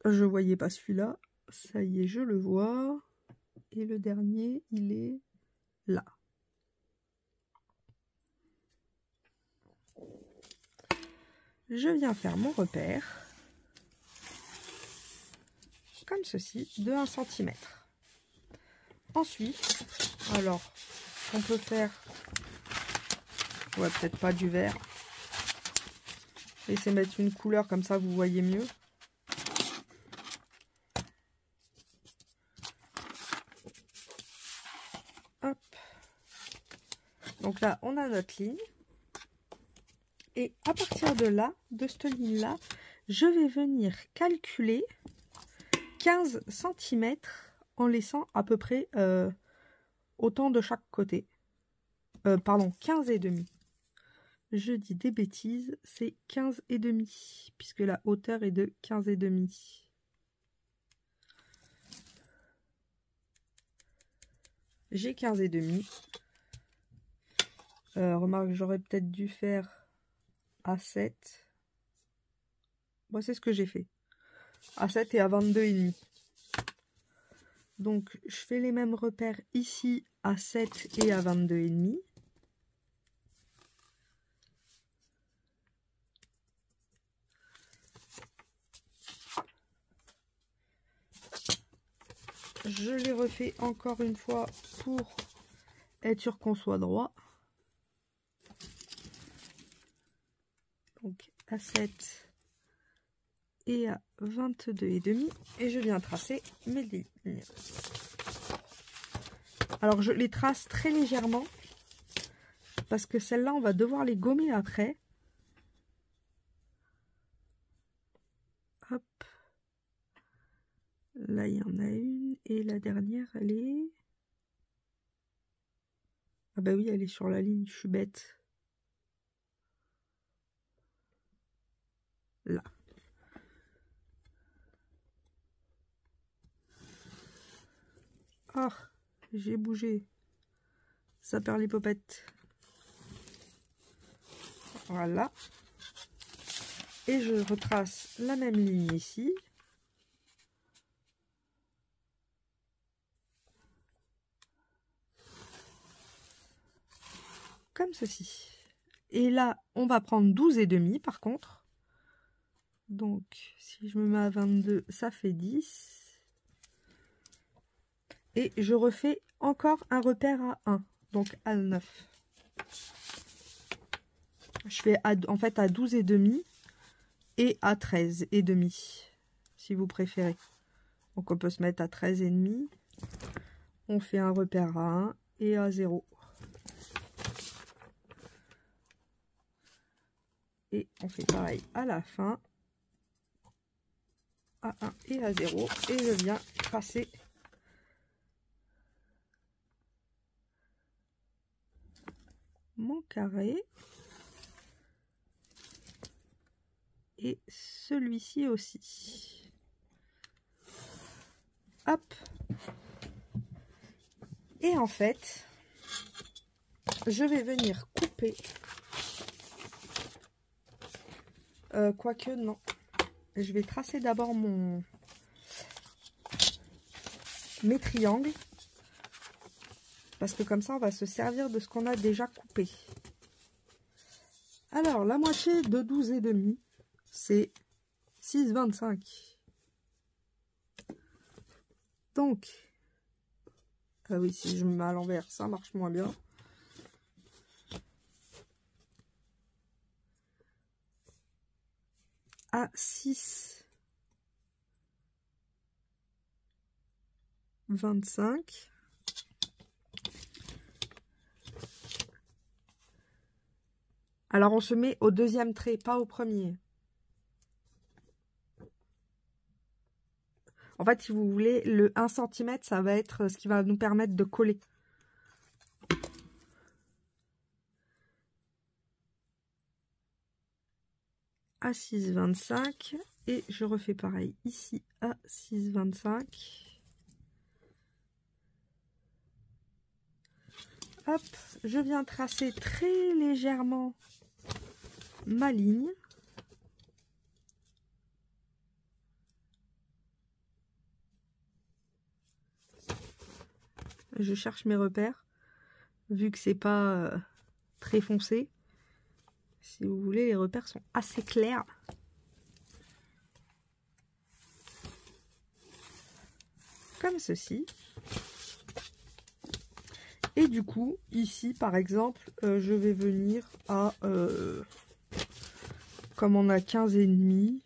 Je voyais pas celui-là. Ça y est, je le vois. Et le dernier, il est là. Je viens faire mon repère. Comme ceci, de 1 cm. Ensuite, alors, on peut faire, ouais, peut-être pas du vert. Je vais essayer de mettre une couleur, comme ça vous voyez mieux. Hop. Donc là, on a notre ligne. Et à partir de là, de cette ligne-là, je vais venir calculer 15 cm en laissant à peu près autant de chaque côté. Pardon, 15,5. Je dis des bêtises, c'est 15,5 puisque la hauteur est de 15,5. J'ai 15,5. Remarque, j'aurais peut-être dû faire à 7. Moi, c'est ce que j'ai fait. À 7 et à 22,5. Donc, je fais les mêmes repères ici à 7 et à 22,5. Je les refais encore une fois pour être sûr qu'on soit droit. Donc, à 7 et à 22,5. Et je viens tracer mes lignes. Alors, je les trace très légèrement. Parce que celles-là, on va devoir les gommer après. Là, il y en a une. Et la dernière, elle est... Ah bah oui, elle est sur la ligne, je suis bête. Là. Ah, j'ai bougé. Ça perd l'hypopète. Voilà. Et je retrace la même ligne ici. Comme ceci. Et là, on va prendre 12,5 par contre. Donc, si je me mets à 22, ça fait 10. Et je refais encore un repère à 1, donc à 9. Je fais en fait à 12,5 et à 13,5, si vous préférez. Donc on peut se mettre à 13,5. On fait un repère à 1 et à 0. Et on fait pareil à la fin. À 1 et à 0. Et je viens tracer mon carré. Et celui-ci aussi. Hop. Et en fait, je vais venir couper. Quoique, non. Je vais tracer d'abord mes triangles. Parce que comme ça, on va se servir de ce qu'on a déjà coupé. Alors, la moitié de 12,5, c'est 6,25. Donc, ah oui, si je me mets à l'envers, ça marche moins bien. À 6,25. Alors, on se met au deuxième trait, pas au premier. En fait, si vous voulez, le 1 cm, ça va être ce qui va nous permettre de coller. À 6,25. Et je refais pareil ici à 6,25. Hop, je viens tracer très légèrement ma ligne. Je cherche mes repères, vu que c'est pas très foncé. Si vous voulez, les repères sont assez clairs. Comme ceci. Et du coup, ici, par exemple, je vais venir à... comme on a 15,5.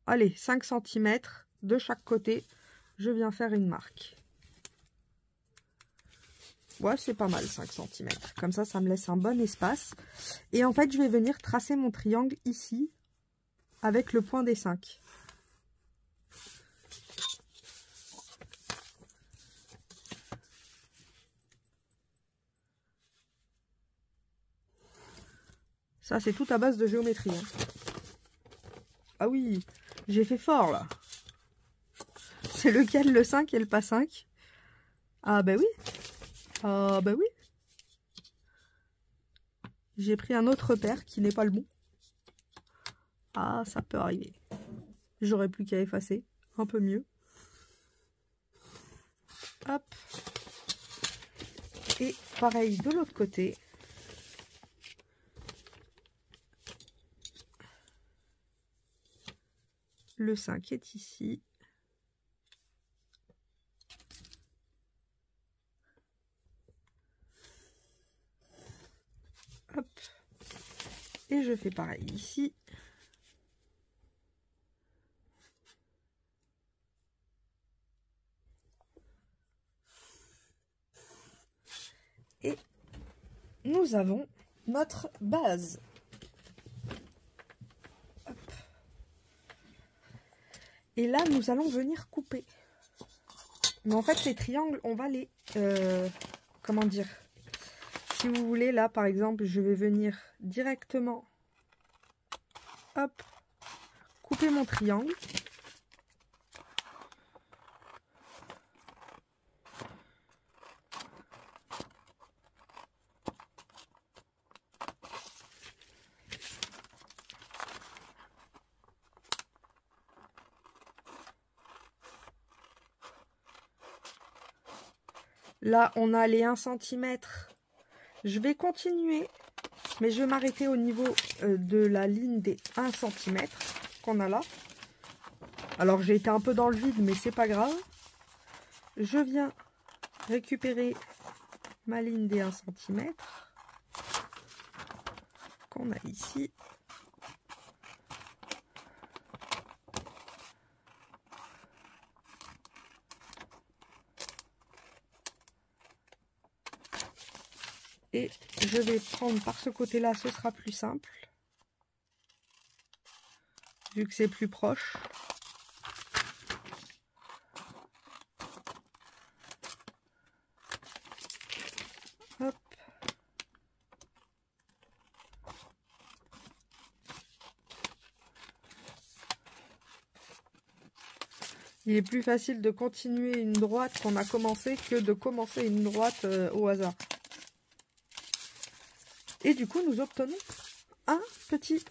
Allez, 5 cm de chaque côté. Je viens faire une marque. Ouais, c'est pas mal, 5 cm. Comme ça me laisse un bon espace. Et en fait, je vais venir tracer mon triangle ici, avec le point des 5. Ça, c'est tout à base de géométrie. Hein. Ah oui, j'ai fait fort, là. C'est lequel, le 5 et le pas 5? Ah bah oui. Ah bah oui. J'ai pris un autre repère qui n'est pas le bon. Ah, ça peut arriver. J'aurais plus qu'à effacer. Un peu mieux. Hop. Et pareil de l'autre côté. Le 5 est ici. Hop. Et je fais pareil ici. Et nous avons notre base. Et là, nous allons venir couper. Mais en fait, ces triangles, on va les... comment dire? Si vous voulez, là, par exemple, je vais venir directement... Hop, couper mon triangle. Là, on a les 1 cm. Je vais continuer, mais je vais m'arrêter au niveau de la ligne des 1 cm qu'on a là. Alors, j'ai été un peu dans le vide, mais c'est pas grave. Je viens récupérer ma ligne des 1 cm qu'on a ici. Et je vais prendre par ce côté-là, ce sera plus simple. Vu que c'est plus proche. Hop. Il est plus facile de continuer une droite qu'on a commencé que de commencer une droite au hasard. Et du coup, nous obtenons un petit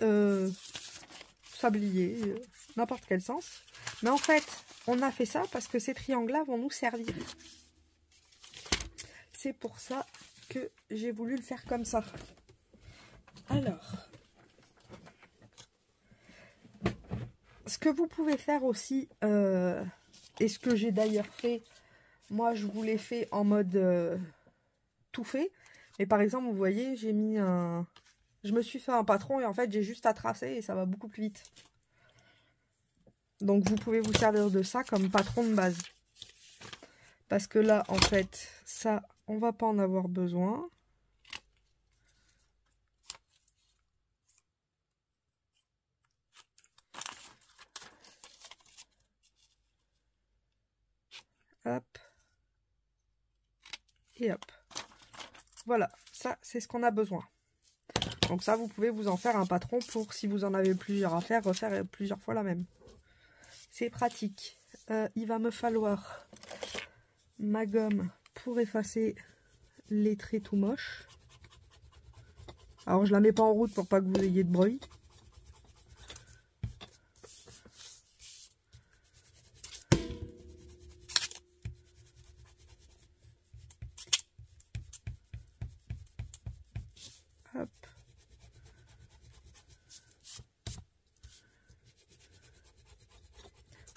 sablier, n'importe quel sens. Mais en fait, on a fait ça parce que ces triangles-là vont nous servir. C'est pour ça que j'ai voulu le faire comme ça. Alors, ce que vous pouvez faire aussi, et ce que j'ai d'ailleurs fait, moi je vous l'ai fait en mode tout fait. Mais par exemple, vous voyez, j'ai mis un... Je me suis fait un patron et en fait, j'ai juste à tracer et ça va beaucoup plus vite. Donc, vous pouvez vous servir de ça comme patron de base. Parce que là, en fait, ça, on va pas en avoir besoin. Hop. Et hop. Voilà, ça, c'est ce qu'on a besoin. Donc ça, vous pouvez vous en faire un patron pour, si vous en avez plusieurs à faire, refaire plusieurs fois la même. C'est pratique. Il va me falloir ma gomme pour effacer les traits tout moches. Alors, je la mets pas en route pour pas que vous ayez de bruit. Hop.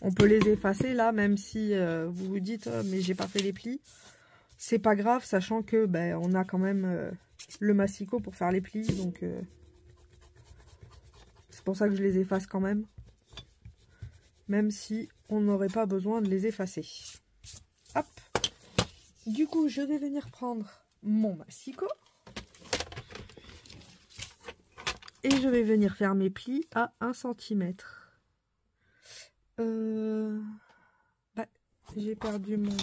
On peut les effacer là, même si vous vous dites mais j'ai pas fait les plis. C'est pas grave, sachant que ben, on a quand même le massicot pour faire les plis, donc c'est pour ça que je les efface quand même. Même si on n'aurait pas besoin de les effacer. Hop. Du coup, je vais venir prendre mon massicot. Et je vais venir faire mes plis à 1 cm. Bah, j'ai perdu mon...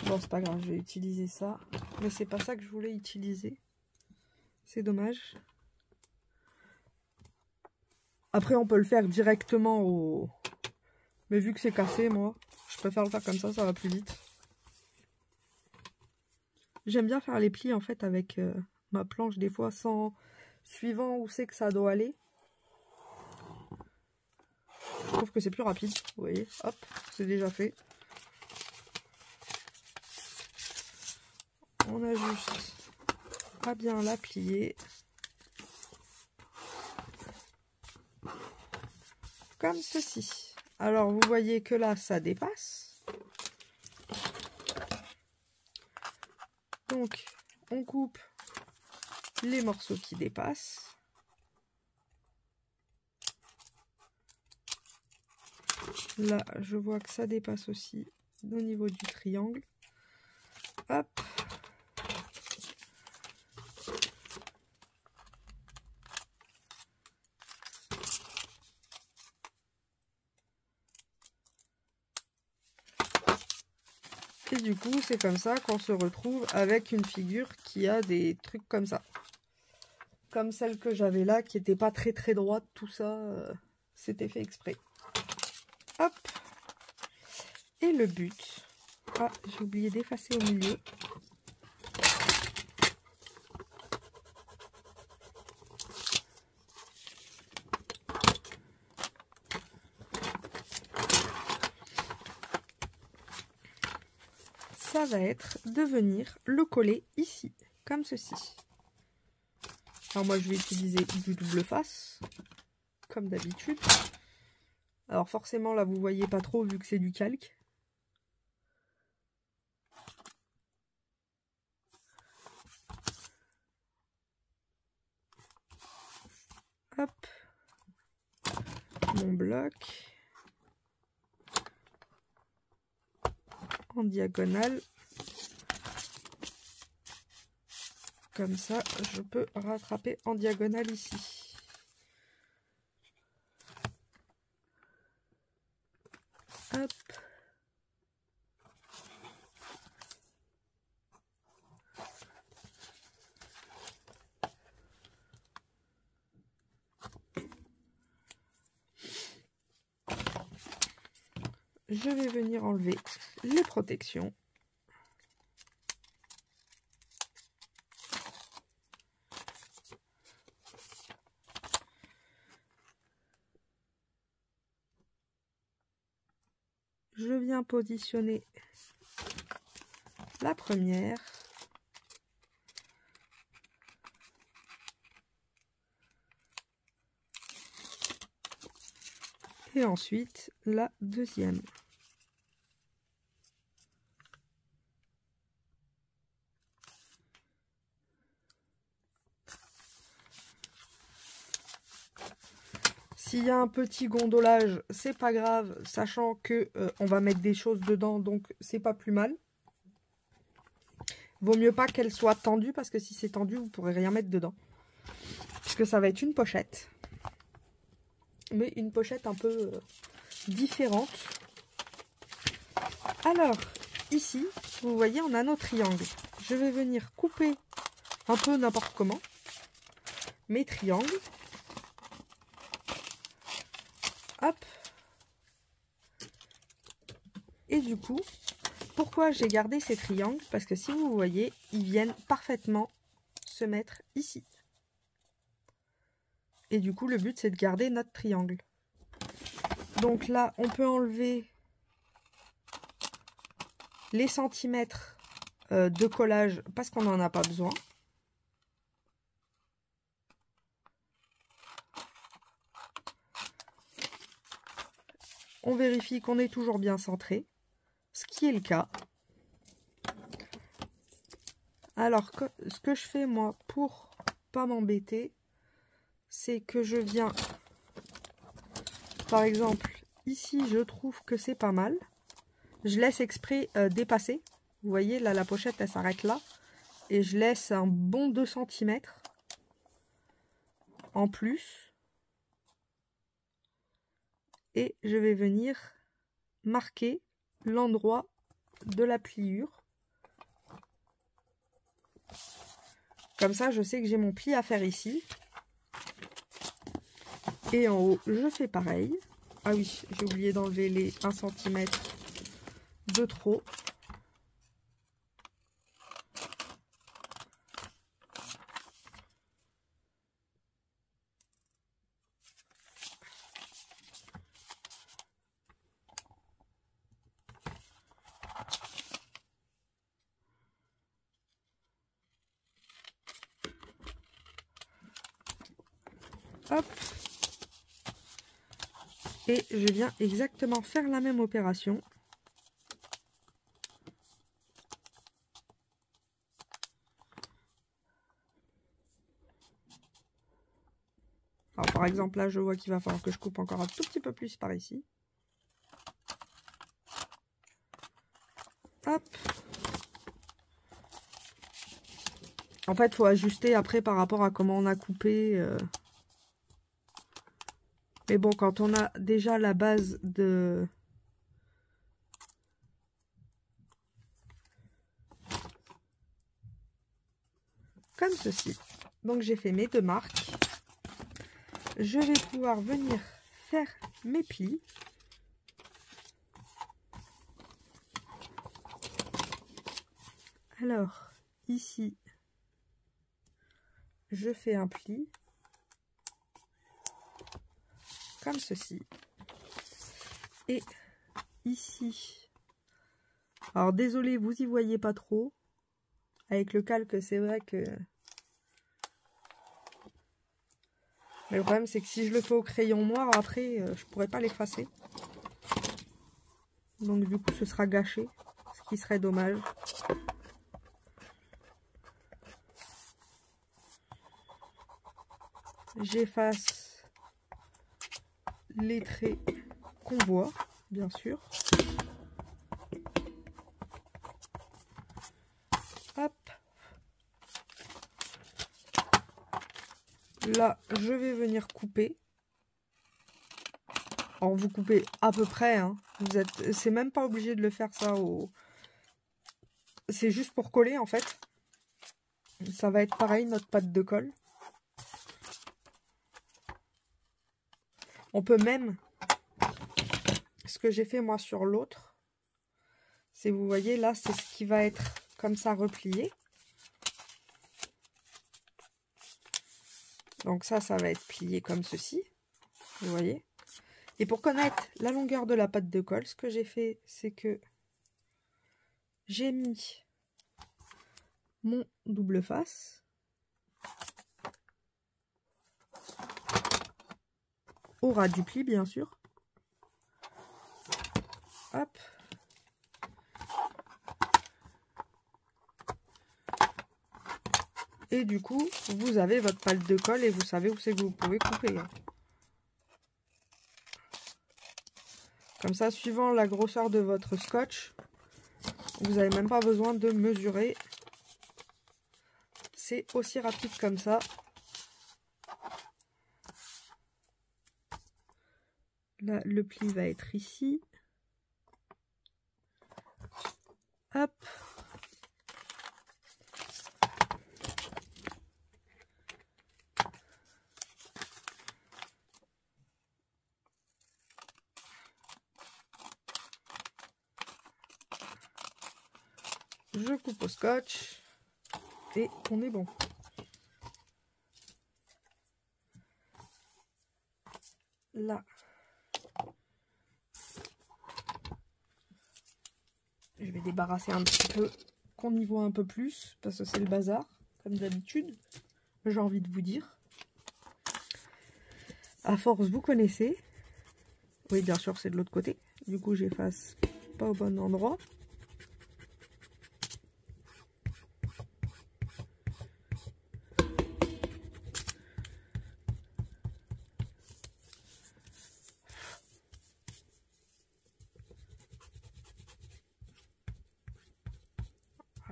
Bon, c'est pas grave, je vais utiliser ça. Mais c'est pas ça que je voulais utiliser. C'est dommage. Après, on peut le faire directement au... Mais vu que c'est cassé, moi, je préfère le faire comme ça va plus vite. J'aime bien faire les plis, en fait, avec ma planche, des fois, sans... Suivant où c'est que ça doit aller. Je trouve que c'est plus rapide, vous voyez. Hop, c'est déjà fait. On a juste à bien la plier. Comme ceci. Alors, vous voyez que là, ça dépasse. Donc, on coupe les morceaux qui dépassent. Là, je vois que ça dépasse aussi au niveau du triangle. Hop. Et du coup, c'est comme ça qu'on se retrouve avec une figure qui a des trucs comme ça. Comme celle que j'avais là, qui n'était pas très très droite, tout ça, c'était fait exprès. Hop. Et le but... Ah, j'ai oublié d'effacer au milieu. Ça va être de venir le coller ici, comme ceci. Alors moi je vais utiliser du double face, comme d'habitude. Alors forcément là vous voyez pas trop vu que c'est du calque. Hop, mon bloc en diagonale. Comme ça, je peux rattraper en diagonale ici. Hop. Je vais venir enlever les protections. Je viens positionner la première. Et ensuite la deuxième. S'il y a un petit gondolage, c'est pas grave, sachant que on va mettre des choses dedans, donc c'est pas plus mal. Vaut mieux pas qu'elle soit tendue, parce que si c'est tendu, vous pourrez rien mettre dedans. Puisque ça va être une pochette. Mais une pochette un peu différente. Alors, ici, vous voyez, on a nos triangles. Je vais venir couper un peu n'importe comment mes triangles. Hop. Et du coup, pourquoi j'ai gardé ces triangles? Parce que si vous voyez, ils viennent parfaitement se mettre ici. Et du coup, le but, c'est de garder notre triangle. Donc là, on peut enlever les centimètres de collage parce qu'on n'en a pas besoin. On vérifie qu'on est toujours bien centré, ce qui est le cas. Alors, ce que je fais moi pour pas m'embêter, c'est que je viens, par exemple, ici je trouve que c'est pas mal. Je laisse exprès dépasser. Vous voyez, là la pochette elle s'arrête là. Et je laisse un bon 2 cm en plus. Et je vais venir marquer l'endroit de la pliure. Comme ça, je sais que j'ai mon pli à faire ici. Et en haut, je fais pareil. Ah oui, j'ai oublié d'enlever les 1 cm de trop. Hop. Et je viens exactement faire la même opération. Alors par exemple là je vois qu'il va falloir que je coupe encore un tout petit peu plus par ici. Hop. En fait il faut ajuster après par rapport à comment on a coupé. Mais bon, quand on a déjà la base de comme ceci. Donc j'ai fait mes 2 marques. Je vais pouvoir venir faire mes plis. Alors, ici, je fais un pli, comme ceci. Et ici, alors désolé, vous y voyez pas trop. Avec le calque, c'est vrai que... Mais le problème, c'est que si je le fais au crayon noir, après, je pourrais pas l'effacer. Donc du coup, ce sera gâché, ce qui serait dommage. J'efface les traits qu'on voit, bien sûr. Hop. Là, je vais venir couper. Alors, vous coupez à peu près, hein. C'est même pas obligé de le faire ça au... C'est juste pour coller, en fait. Ça va être pareil, notre pâte de colle. On peut même, ce que j'ai fait moi sur l'autre, c'est, vous voyez là, c'est ce qui va être comme ça replié. Donc ça va être plié comme ceci, vous voyez. Et pour connaître la longueur de la pâte de colle, ce que j'ai fait, c'est que j'ai mis mon double face au ras du pli, bien sûr. Hop. Et du coup, vous avez votre pâte de colle et vous savez où c'est que vous pouvez couper. Comme ça, suivant la grosseur de votre scotch, vous n'avez même pas besoin de mesurer. C'est aussi rapide comme ça. Là, le pli va être ici. Hop. Je coupe au scotch. Et on est bon. Là. Je vais débarrasser un petit peu, qu'on y voit un peu plus, parce que c'est le bazar, comme d'habitude, j'ai envie de vous dire. À force, vous connaissez. Oui, bien sûr, c'est de l'autre côté. Du coup, j'efface pas au bon endroit.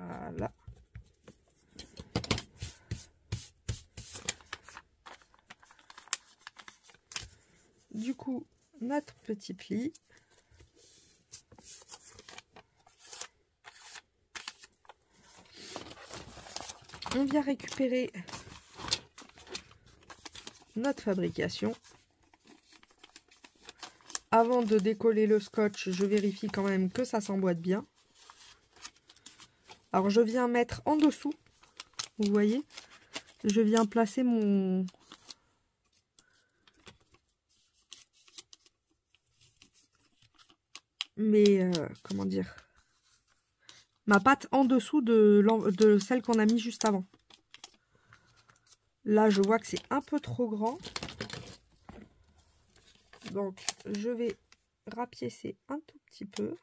Voilà. Du coup, notre petit pli. On vient récupérer notre fabrication. Avant de décoller le scotch, je vérifie quand même que ça s'emboîte bien. Alors je viens mettre en dessous, vous voyez, je viens placer mon... comment dire, ma pâte en dessous de celle qu'on a mis juste avant. Là, je vois que c'est un peu trop grand. Donc, je vais rapiécer un tout petit peu.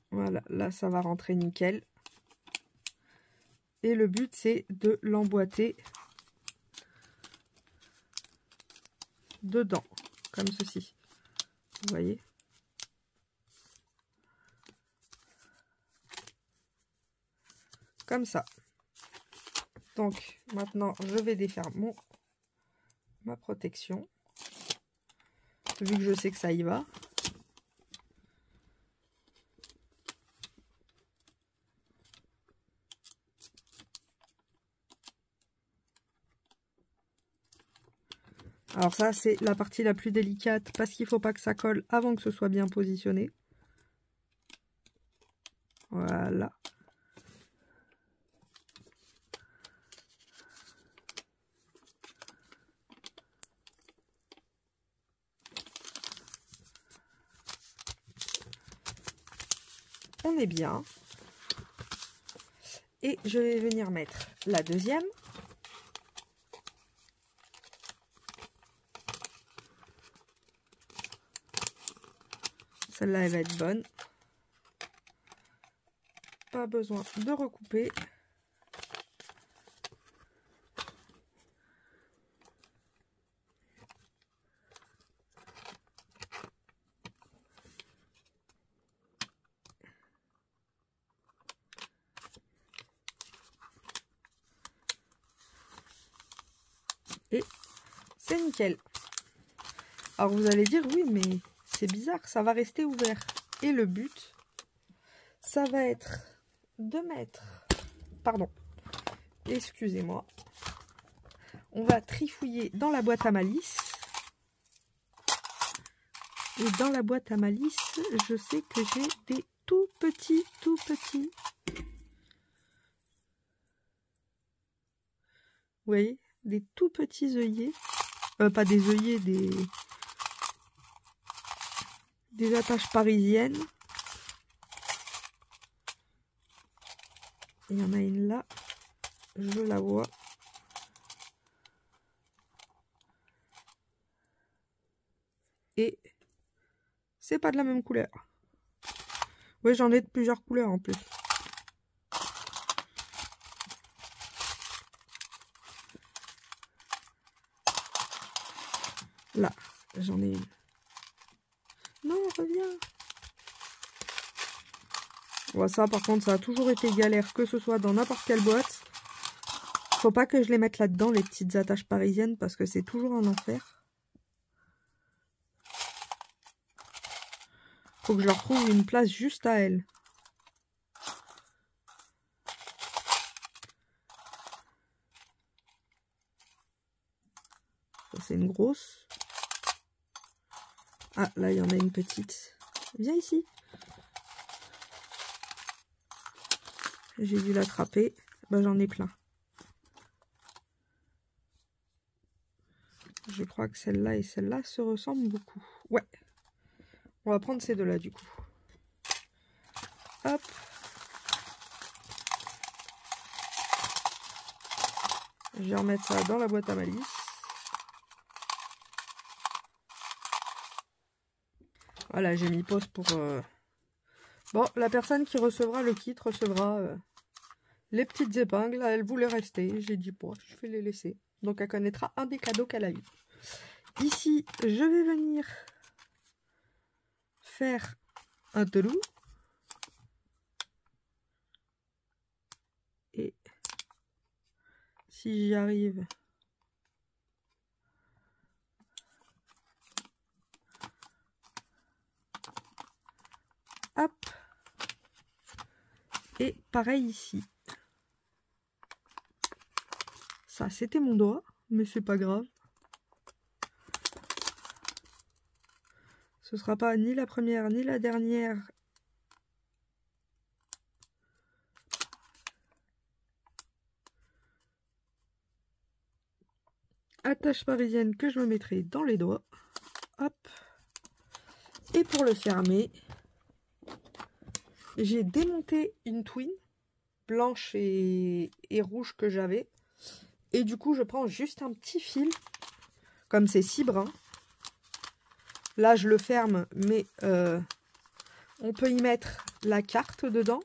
Voilà, là, ça va rentrer nickel. Et le but, c'est de l'emboîter dedans, comme ceci. Vous voyez ? Comme ça. Donc, maintenant, je vais défaire ma protection. vu que je sais que ça y va. Alors ça, c'est la partie la plus délicate parce qu'il ne faut pas que ça colle avant que ce soit bien positionné. Voilà. On est bien. Et je vais venir mettre la deuxième. Celle-là, elle va être bonne. Pas besoin de recouper. Et c'est nickel. Alors vous allez dire, oui, mais c'est bizarre, ça va rester ouvert. Et le but, ça va être de mettre... Pardon, excusez-moi. On va trifouiller dans la boîte à malice. Et dans la boîte à malice, je sais que j'ai des tout petits. Vous voyez, des tout petits œillets. Pas des œillets, des attaches parisiennes. Il y en a une là, je la vois. Et c'est pas de la même couleur. Oui, j'en ai de plusieurs couleurs en plus. Là, j'en ai une. Non, reviens. Ouais, ça, par contre, ça a toujours été galère, que ce soit dans n'importe quelle boîte. Faut pas que je les mette là-dedans, les petites attaches parisiennes, parce que c'est toujours un enfer. Faut que je leur trouve une place juste à elles. Ça, c'est une grosse. Ah, là, il y en a une petite. Viens ici. J'ai dû l'attraper. Ben, j'en ai plein. Je crois que celle-là et celle-là se ressemblent beaucoup. Ouais. On va prendre ces deux-là, du coup. Hop. Je vais remettre ça dans la boîte à malice. Voilà, j'ai mis pause pour... Bon, la personne qui recevra le kit recevra les petites épingles. Elle voulait rester. J'ai dit, bon, je vais les laisser. Donc, elle connaîtra un des cadeaux qu'elle a eu. Ici, je vais venir faire un trou. Et si j'y arrive... Hop. Et pareil ici. Ça, c'était mon doigt, mais c'est pas grave. Ce sera pas ni la première ni la dernière. Attache parisienne que je me mettrai dans les doigts. Hop. Et pour le fermer, j'ai démonté une twin blanche et rouge que j'avais. Et du coup, je prends juste un petit fil, comme c'est 6 brins. Là, je le ferme, mais on peut y mettre la carte dedans.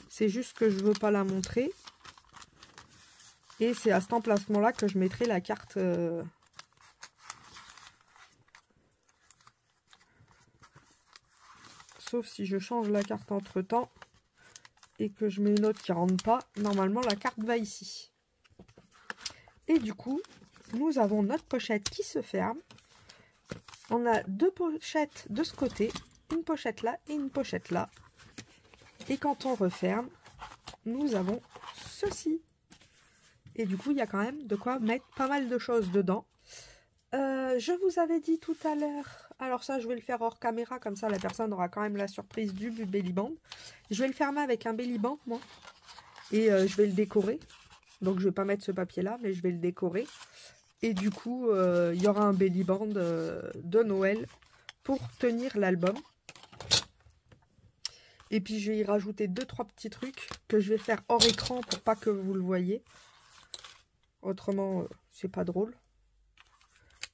C'est juste que je ne veux pas la montrer. Et c'est à cet emplacement-là que je mettrai la carte. Sauf si je change la carte entre-temps et que je mets une autre qui ne rentre pas. Normalement, la carte va ici. Et du coup, nous avons notre pochette qui se ferme. On a deux pochettes de ce côté, une pochette là et une pochette là. Et quand on referme, nous avons ceci. Et du coup, il y a quand même de quoi mettre pas mal de choses dedans. Je vous avais dit tout à l'heure, alors ça je vais le faire hors caméra, comme ça la personne aura quand même la surprise du belly band. Je vais le fermer avec un belly band moi, et je vais le décorer. Donc je vais pas mettre ce papier là, mais je vais le décorer. Et du coup, il y aura un belly band de Noël pour tenir l'album. Et puis je vais y rajouter 2-3 petits trucs que je vais faire hors écran pour pas que vous le voyez. Autrement, c'est pas drôle.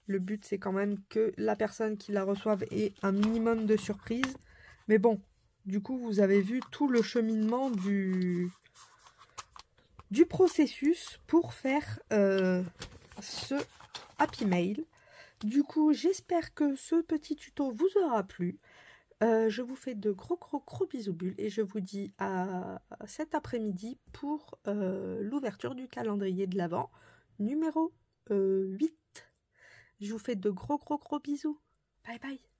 Le but, c'est quand même que la personne qui la reçoive ait un minimum de surprise. Mais bon, du coup, vous avez vu tout le cheminement du processus pour faire ce Happy Mail. Du coup, j'espère que ce petit tuto vous aura plu. Je vous fais de gros bisous bulles et je vous dis à cet après-midi pour l'ouverture du calendrier de l'Avent numéro 8. Je vous fais de gros bisous. Bye bye.